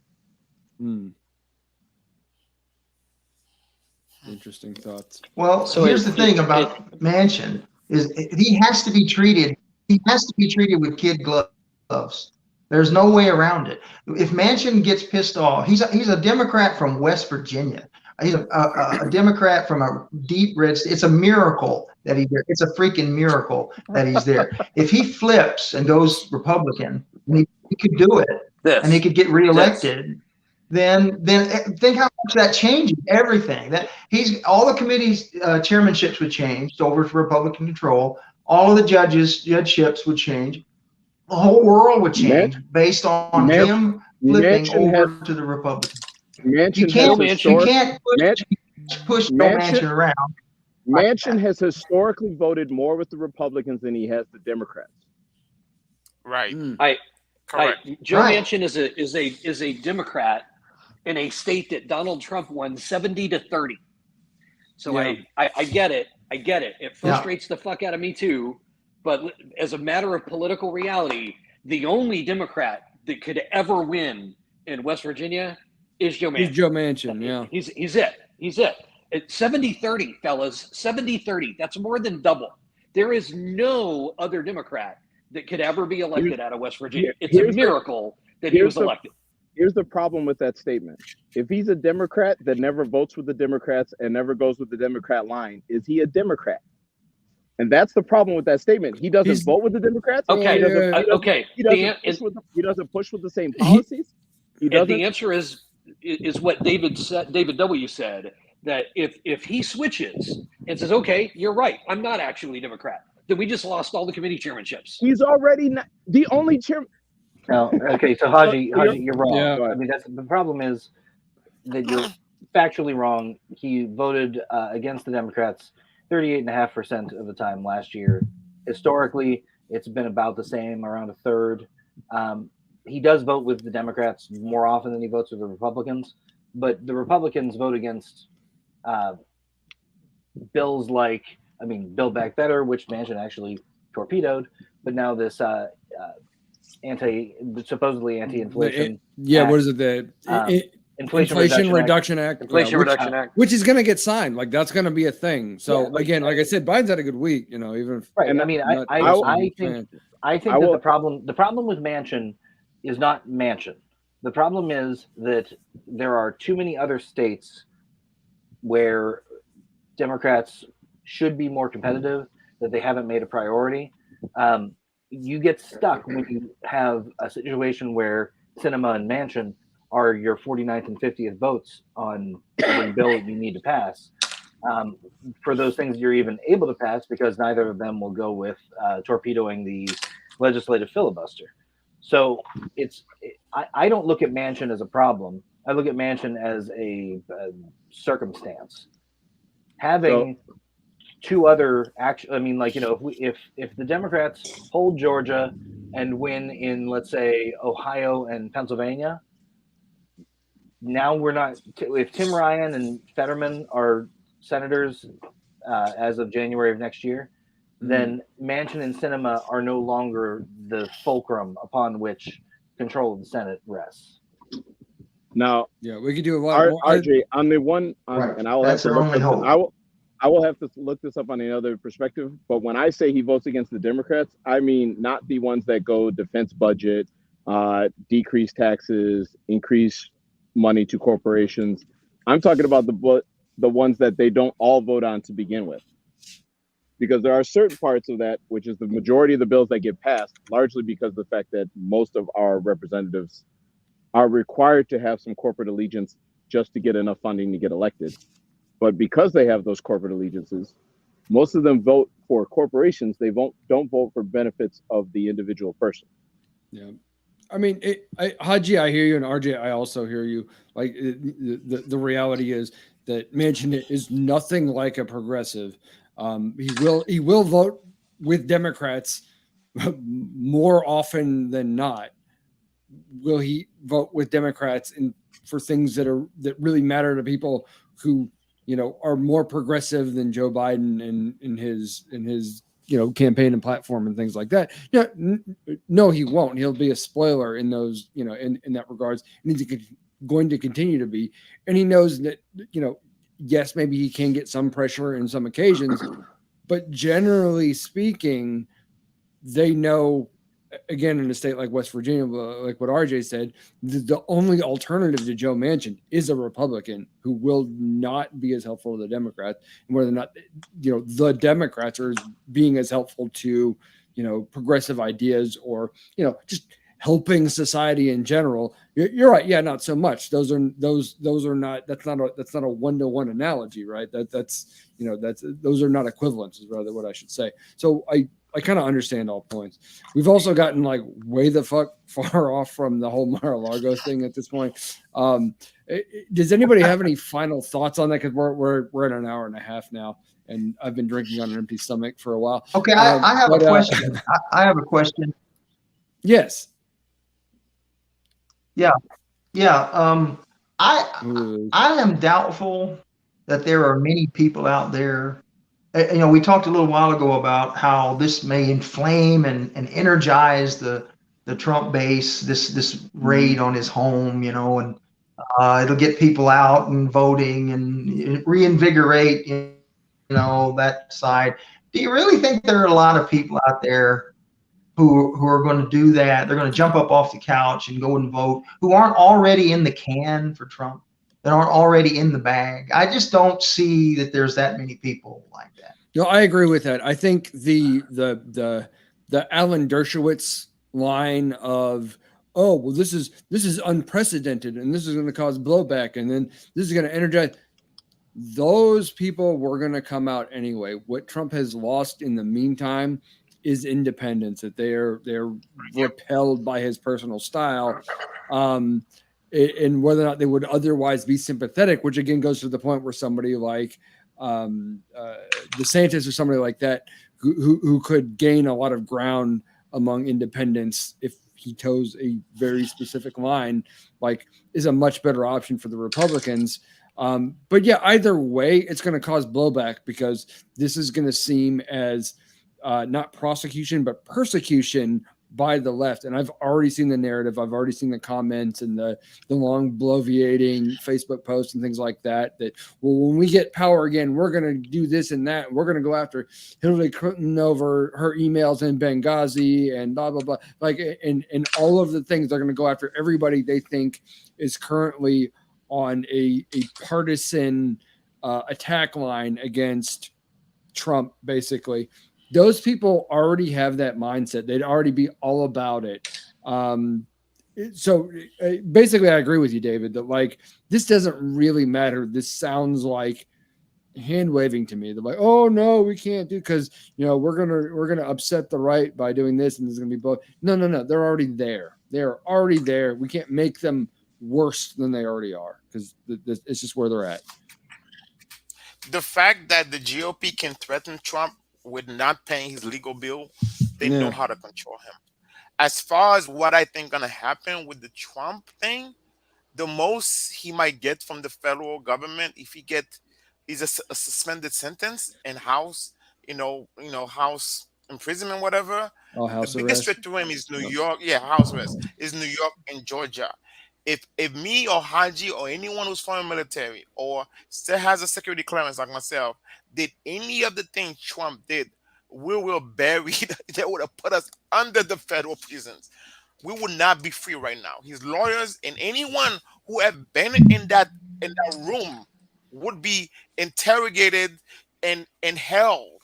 Interesting thoughts. Well, so here's the thing about Manchin is he has to be treated with kid gloves. There's no way around it. If Manchin gets pissed off, he's a Democrat from West Virginia. He's a Democrat from a deep red state. It's a miracle that he's there. It's a freaking miracle that he's there. If he flips and goes Republican, he could do it, and he could get reelected. Then think how much that changes everything. That all the committees chairmanships would change over to Republican control. All of the judgeships would change. The whole world would change based on him flipping over to the Republican. You can't push Manchin around. Manchin has historically voted more with the Republicans than he has the Democrats. Right. Joe Manchin is a Democrat in a state that Donald Trump won 70-30. So I get it. It frustrates the fuck out of me too. But as a matter of political reality, the only Democrat that could ever win in West Virginia is Joe Manchin. He's Joe Manchin, yeah. He's it. It's 70-30, fellas. 70-30. That's more than double. There is no other Democrat that could ever be elected out of West Virginia. It's a miracle that he was elected. Here's the problem with that statement. If he's a Democrat that never votes with the Democrats and never goes with the Democrat line, is he a Democrat? And that's the problem with that statement. He doesn't vote with the Democrats. He doesn't push with the same policies. The answer is what David W. said, that if he switches and says, okay, you're right, I'm not actually a Democrat, then we just lost all the committee chairmanships. He's already not the only chair. No, okay, so Haji, you're wrong. Yeah. I mean, that's the problem is that you're factually wrong. He voted against the Democrats 38.5% of the time last year. Historically, it's been about the same, around a third. He does vote with the Democrats more often than he votes with the Republicans, but the Republicans vote against bills like, Build Back Better, which Manchin actually torpedoed, but now this supposedly anti-inflation. What is it? Inflation Reduction Act. Which is going to get signed. Like, that's going to be a thing. So again, like I said, Biden's had a good week. Even if, right. And I think that the problem with Manchin is not Manchin. The problem is that there are too many other states where Democrats should be more competitive that they haven't made a priority. You get stuck when you have a situation where Sinema and Manchin are your 49th and 50th votes on every bill that you need to pass. For those things you're even able to pass, because neither of them will go with torpedoing the legislative filibuster. So I don't look at Manchin as a problem. I look at Manchin as a circumstance. Having two other action, I mean, like, you know, if the Democrats hold Georgia and win in, let's say, Ohio and Pennsylvania, now we're not. If Tim Ryan and Fetterman are senators as of January of next year, then Manchin and Sinema are no longer the fulcrum upon which control of the Senate rests. Now, yeah, we could do a lot more. RJ, on the one, Right. and I will have to look this, I will have to look this up on another perspective. But when I say he votes against the Democrats, I mean not the ones that go defense budget, decrease taxes, increase money to corporations. I'm talking about the ones that they don't all vote on to begin with. Because there are certain parts of that, which is the majority of the bills that get passed, largely because of the fact that most of our representatives are required to have some corporate allegiance just to get enough funding to get elected. But because they have those corporate allegiances, most of them vote for corporations. They don't vote for benefits of the individual person. Yeah. I mean, Haji, I hear you, and RJ, I also hear you. Like, the reality is that Manchin is nothing like a progressive. He will vote with Democrats more often than not. Will he vote with Democrats for things that really matter to people who, you know, are more progressive than Joe Biden in his you know, campaign and platform and things like that? Yeah, no, he won't. He'll be a spoiler in those, you know, in that regards, and he's going to continue to be. And he knows that, you know, yes, maybe he can get some pressure in some occasions, but generally speaking, they know, again, in a state like West Virginia, like what RJ said, the only alternative to Joe Manchin is a Republican who will not be as helpful to the Democrats, and whether or not, you know, the Democrats are being as helpful to, you know, progressive ideas or, you know, just helping society in general. You're right. Yeah, not so much. Those are not. That's not a one-to-one analogy, right? That's you know, those are not equivalents, is rather what I should say. So I kind of understand all points. We've also gotten like way the fuck far off from the whole Mar-a-Lago thing at this point. Does anybody have any final thoughts on that? Because we're at an hour and a half now, and I've been drinking on an empty stomach for a while. Okay, I have a question. I have a question. Yes. Yeah. I am doubtful that there are many people out there. You know, we talked a little while ago about how this may inflame and energize the Trump base, this raid on his home, you know, and it'll get people out and voting and reinvigorate, you know, that side. Do you really think there are a lot of people out there who are going to do that? They're going to jump up off the couch and go and vote, who aren't already in the can for Trump, that aren't already in the bag? I just don't see that there's that many people like that. No, I agree with that. I think the Alan Dershowitz line of, oh, well, this is unprecedented and this is going to cause blowback and then this is going to energize, those people were going to come out anyway. What Trump has lost in the meantime is independence, that they're repelled by his personal style, and whether or not they would otherwise be sympathetic, which again goes to the point where somebody like DeSantis or somebody like that who could gain a lot of ground among independents if he toes a very specific line, like, is a much better option for the Republicans. But yeah, either way, it's going to cause blowback because this is going to seem as not prosecution, but persecution by the left. And I've already seen the narrative. I've already seen the comments and the long bloviating Facebook posts and things like that, well, when we get power again, we're going to do this and that. We're going to go after Hillary Clinton over her emails in Benghazi and blah, blah, blah. Like, and all of the things, they're going to go after everybody they think is currently on a partisan attack line against Trump, basically. those people already have that mindset. They'd already be all about it. So basically, I agree with you, David, that like this doesn't really matter. This sounds like hand waving to me. They're like, oh no, we can't do because we're gonna upset the right by doing this, and there's gonna be both. No, they're already there. They're already there. We can't make them worse than they already are because it's just where they're at. The fact that the GOP can threaten Trump with not paying his legal bill, they know how to control him. As far as what I think gonna happen with the Trump thing, the most he might get from the federal government if he is a suspended sentence and house imprisonment, whatever. Oh, house the biggest threat to him is New York. Yeah, house arrest is New York and Georgia. If me or Haji or anyone who's foreign military or still has a security clearance like myself did any of the things Trump did, we will bury. They would have put us under the federal prisons. We would not be free right now. His lawyers and anyone who have been in that room would be interrogated and held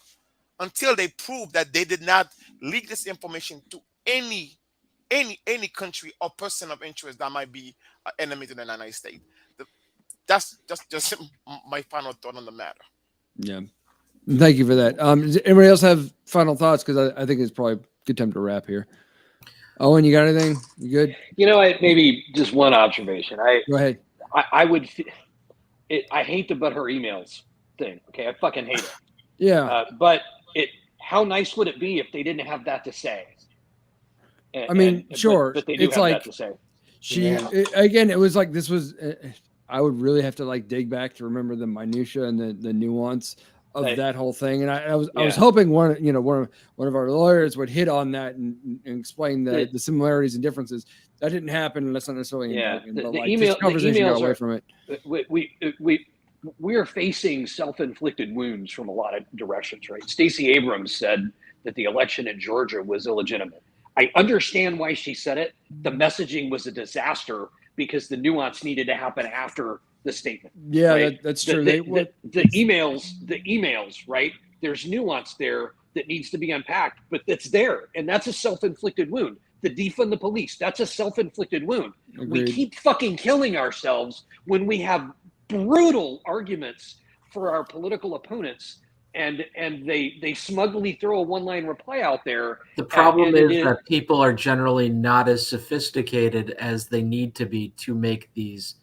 until they prove that they did not leak this information to any country or person of interest that might be an enemy to the United States. That's just my final thought on the matter. Yeah. Thank you for that. Does anybody else have final thoughts? Because I think it's probably a good time to wrap here. Owen, you got anything? You good? Maybe just one observation. Go ahead. I hate the but her emails thing. Okay, I fucking hate it. Yeah. But how nice would it be if they didn't have that to say? Sure. But they do have that to say. Again, it was like this was. I would really have to like dig back to remember the minutia and the nuance of that whole thing. And I was hoping one of our lawyers would hit on that and explain the similarities and differences. That didn't happen, and that's not necessarily the conversation got away from it. We are facing self-inflicted wounds from a lot of directions, right? Stacey Abrams said that the election in Georgia was illegitimate. I understand why she said it. The messaging was a disaster because the nuance needed to happen after the statement. Yeah, right? that's true. The emails, right? There's nuance there that needs to be unpacked, but it's there. And that's a self-inflicted wound. The defund the police, that's a self-inflicted wound. Agreed. We keep fucking killing ourselves when we have brutal arguments for our political opponents. And they smugly throw a one-line reply out there. The problem is that people are generally not as sophisticated as they need to be to make these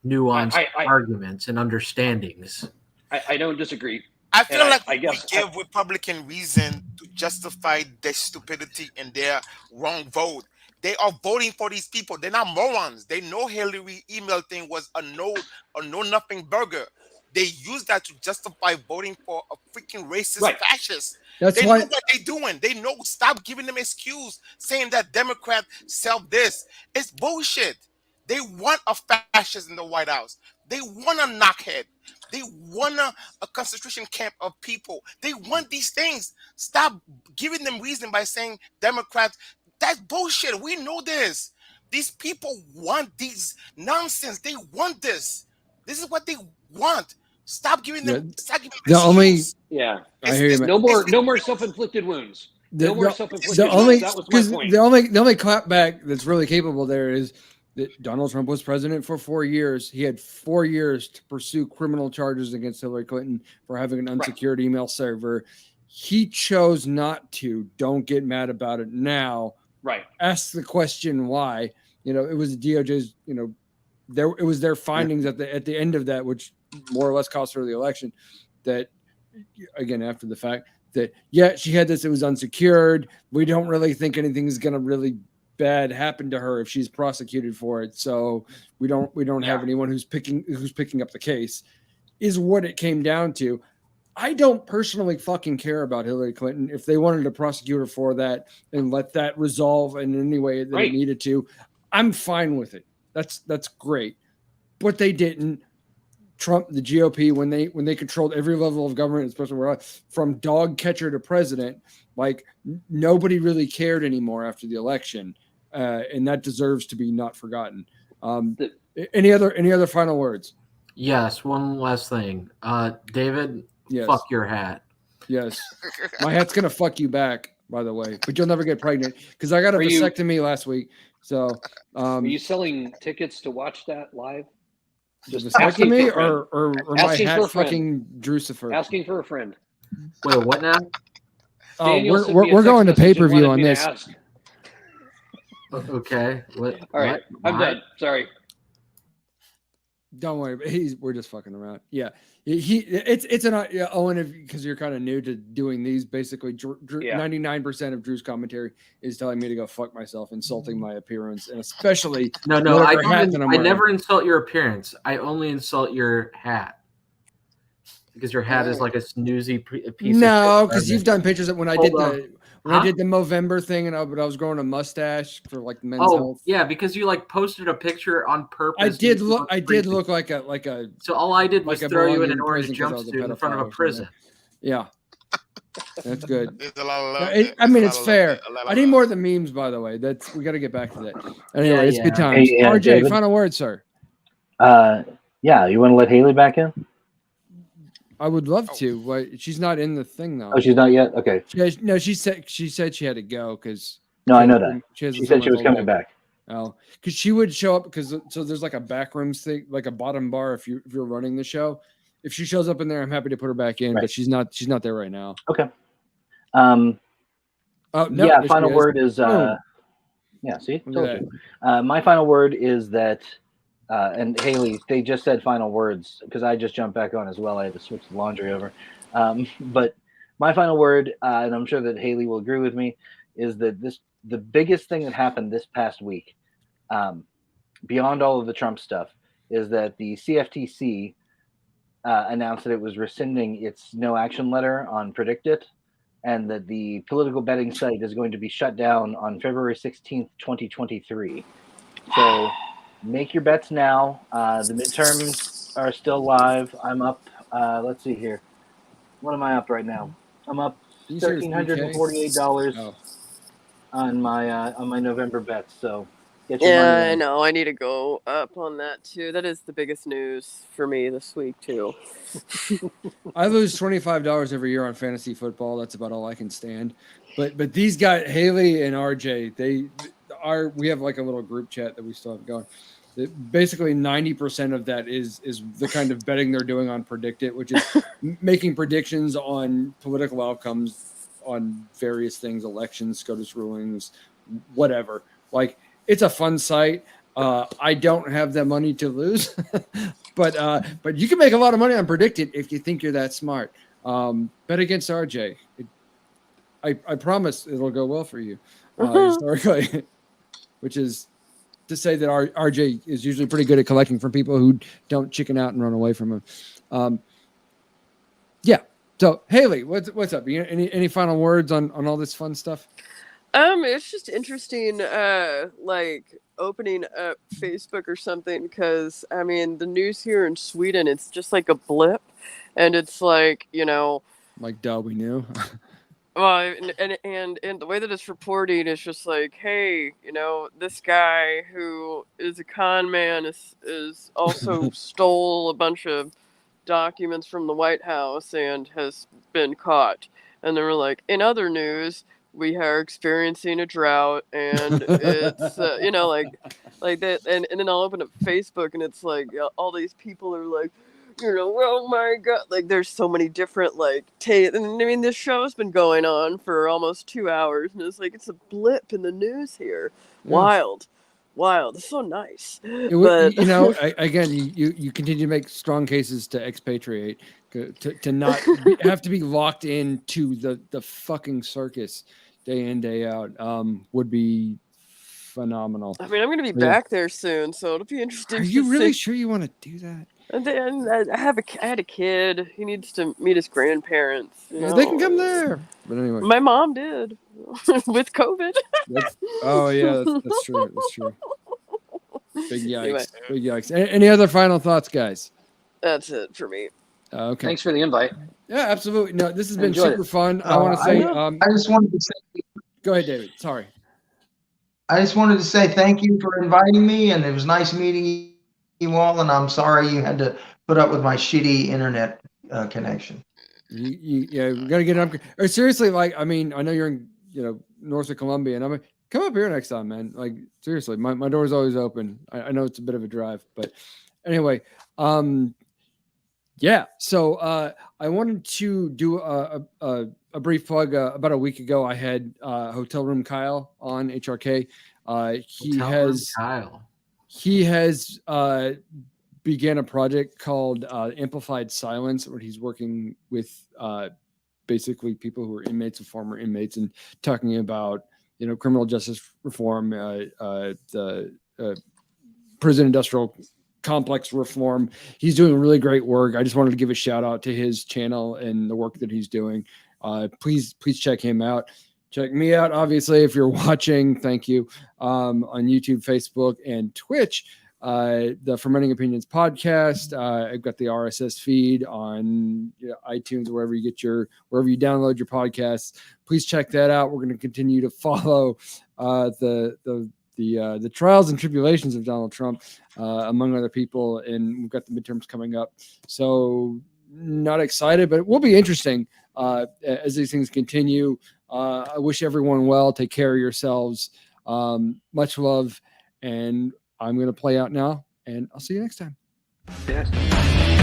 nuanced arguments and understandings. I don't disagree. I feel we give Republican reason to justify their stupidity and their wrong vote. They are voting for these people. They're not morons. They know Hillary email thing was a no nothing burger. They use that to justify voting for a freaking racist fascist. They know what they're doing. They know. Stop giving them excuse saying that Democrats sell this. It's bullshit. They want a fascist in the White House. They want a knockhead. They want a concentration camp of people. They want these things. Stop giving them reason by saying Democrats. That's bullshit. We know this. These people want these nonsense. They want this. This is what they want. Stop giving them. Stop giving them excuse. I hear you, man. No more self-inflicted wounds. No more self-inflicted wounds. That was my point. The only clapback that's really capable there is that Donald Trump was president for 4 years. He had 4 years to pursue criminal charges against Hillary Clinton for having an unsecured email server. He chose not to. Don't get mad about it now. Right. Ask the question why. It was DOJ's. It was their findings at the end of that, which more or less cost her the election. That again, after the fact, that she had this. It was unsecured. We don't really think anything's going to really bad happen to her if she's prosecuted for it. So we don't have anyone who's picking up the case. Is what it came down to. I don't personally fucking care about Hillary Clinton. If they wanted to prosecute her for that and let that resolve in any way that it needed to, I'm fine with it. That's great. But they didn't. Trump, the GOP, when they controlled every level of government, especially from dog catcher to president, like nobody really cared anymore after the election, and that deserves to be not forgotten. Any other final words? Yes, one last thing, David. Yes. Fuck your hat. Yes. My hat's going to fuck you back, by the way, but you'll never get pregnant because I got a vasectomy last week. So, are you selling tickets to watch that live? Just vasectomy or my hat fucking Drucifer? Asking for a friend. Wait, what now? Oh, we're going to pay-per-view on this. Okay. All right. I'm done. Sorry. Don't worry. We're just fucking around. Yeah. It's an Owen, because you're kind of new to doing these. Basically, 99% of Drew's commentary is telling me to go fuck myself, insulting my appearance, and especially no. I never insult your appearance. I only insult your hat. Because your hat is like a snoozy piece. No, because you've done pictures of when I did the Movember thing, and I was growing a mustache for like men's health. Yeah, because you like posted a picture on purpose. I did look like a. So all I did was throw you in an orange jumpsuit in front of a prison. Yeah, that's good. There's a lot of love. I mean, it's fair. I need more of the memes, by the way. We got to get back to that. Anyway, it's good times. Hey, RJ, David? Final word, sir. Yeah, you want to let Haley back in? I would love to. But she's not in the thing though. Oh, she's not yet. Okay. She said she had to go because. No, I know that. She said she was coming back. Oh, because she would show up so there's like a backrooms thing, like a bottom bar. If you're running the show, if she shows up in there, I'm happy to put her back in. Right. But she's not there right now. Okay. No, yeah. Final word is. Yeah. See, told you. My final word is that. And Haley, they just said final words because I just jumped back on as well. I had to switch the laundry over. But my final word, and I'm sure that Haley will agree with me, is that the biggest thing that happened this past week, beyond all of the Trump stuff, is that the CFTC announced that it was rescinding its no action letter on PredictIt, and that the political betting site is going to be shut down on February 16th, 2023. So make your bets now. The midterms are still live. I'm up. Let's see here. What am I up right now? I'm up $1,348 on my November bets. So get your money in. I know. I need to go up on that too. That is the biggest news for me this week too. I lose $25 every year on fantasy football. That's about all I can stand. But these guys, Haley and RJ, we have like a little group chat that we still have going. Basically 90% of that is the kind of betting they're doing on PredictIt, which is making predictions on political outcomes on various things, elections, SCOTUS rulings, whatever. Like, it's a fun site. I don't have that money to lose, but you can make a lot of money on PredictIt if you think you're that smart. Bet against RJ. I promise it'll go well for you historically, which is to say that RJ is usually pretty good at collecting from people who don't chicken out and run away from him. Yeah. So Haley, what's up? Any final words on all this fun stuff? It's just interesting, like opening up Facebook or something, because I mean the news here in Sweden, it's just like a blip, and it's like, like duh, we knew. Well, and the way that it's reporting is just like, hey, this guy who is a con man is also stole a bunch of documents from the White House and has been caught. And they were like, in other news, we are experiencing a drought, and it's like that. And then I'll open up Facebook, and it's like all these people are like, oh my God, like there's so many different and I mean this show's been going on for almost 2 hours, and it's like it's a blip in the news here. Wild. It's so nice. Again, you continue to make strong cases to expatriate, to not have to be locked into the fucking circus day in, day out. Would be phenomenal. I mean, I'm going to be back there soon, so it'll be interesting. Are you really sure you want to do that? And then I had a kid. He needs to meet his grandparents. They can come there. But anyway, my mom did with COVID. That's true. That's true. Big yikes! Anyway. Big yikes! Any other final thoughts, guys? That's it for me. Okay. Thanks for the invite. Yeah, absolutely. No, this has been super fun. I want to say. I just wanted to say. Go ahead, David. Sorry. I just wanted to say thank you for inviting me, and it was nice meeting you all, and I'm sorry you had to put up with my shitty internet connection. Yeah, we got to get an upgrade. Or seriously, like, I mean, I know you're in, north of Columbia, and I'm like, come up here next time, man. Like, seriously, my door's always open. I know it's a bit of a drive, but anyway, yeah. So I wanted to do a brief plug. About a week ago, I had Hotel Room Kyle on HRK. He has began a project called Amplified Silence, where he's working with basically people who are inmates and former inmates, and talking about criminal justice reform, the prison industrial complex reform. He's doing really great work. I just wanted to give a shout out to his channel and the work that he's doing. Please check him out. Check me out, obviously, if you're watching. Thank you. On YouTube, Facebook, and Twitch. The Fermenting Opinions podcast. I've got the RSS feed on iTunes, wherever you download your podcasts. Please check that out. We're going to continue to follow the trials and tribulations of Donald Trump, among other people, and we've got the midterms coming up. So not excited, but it will be interesting as these things continue. I wish everyone well. Take care of yourselves. Much love, and I'm going to play out now, and I'll see you next time. Yes.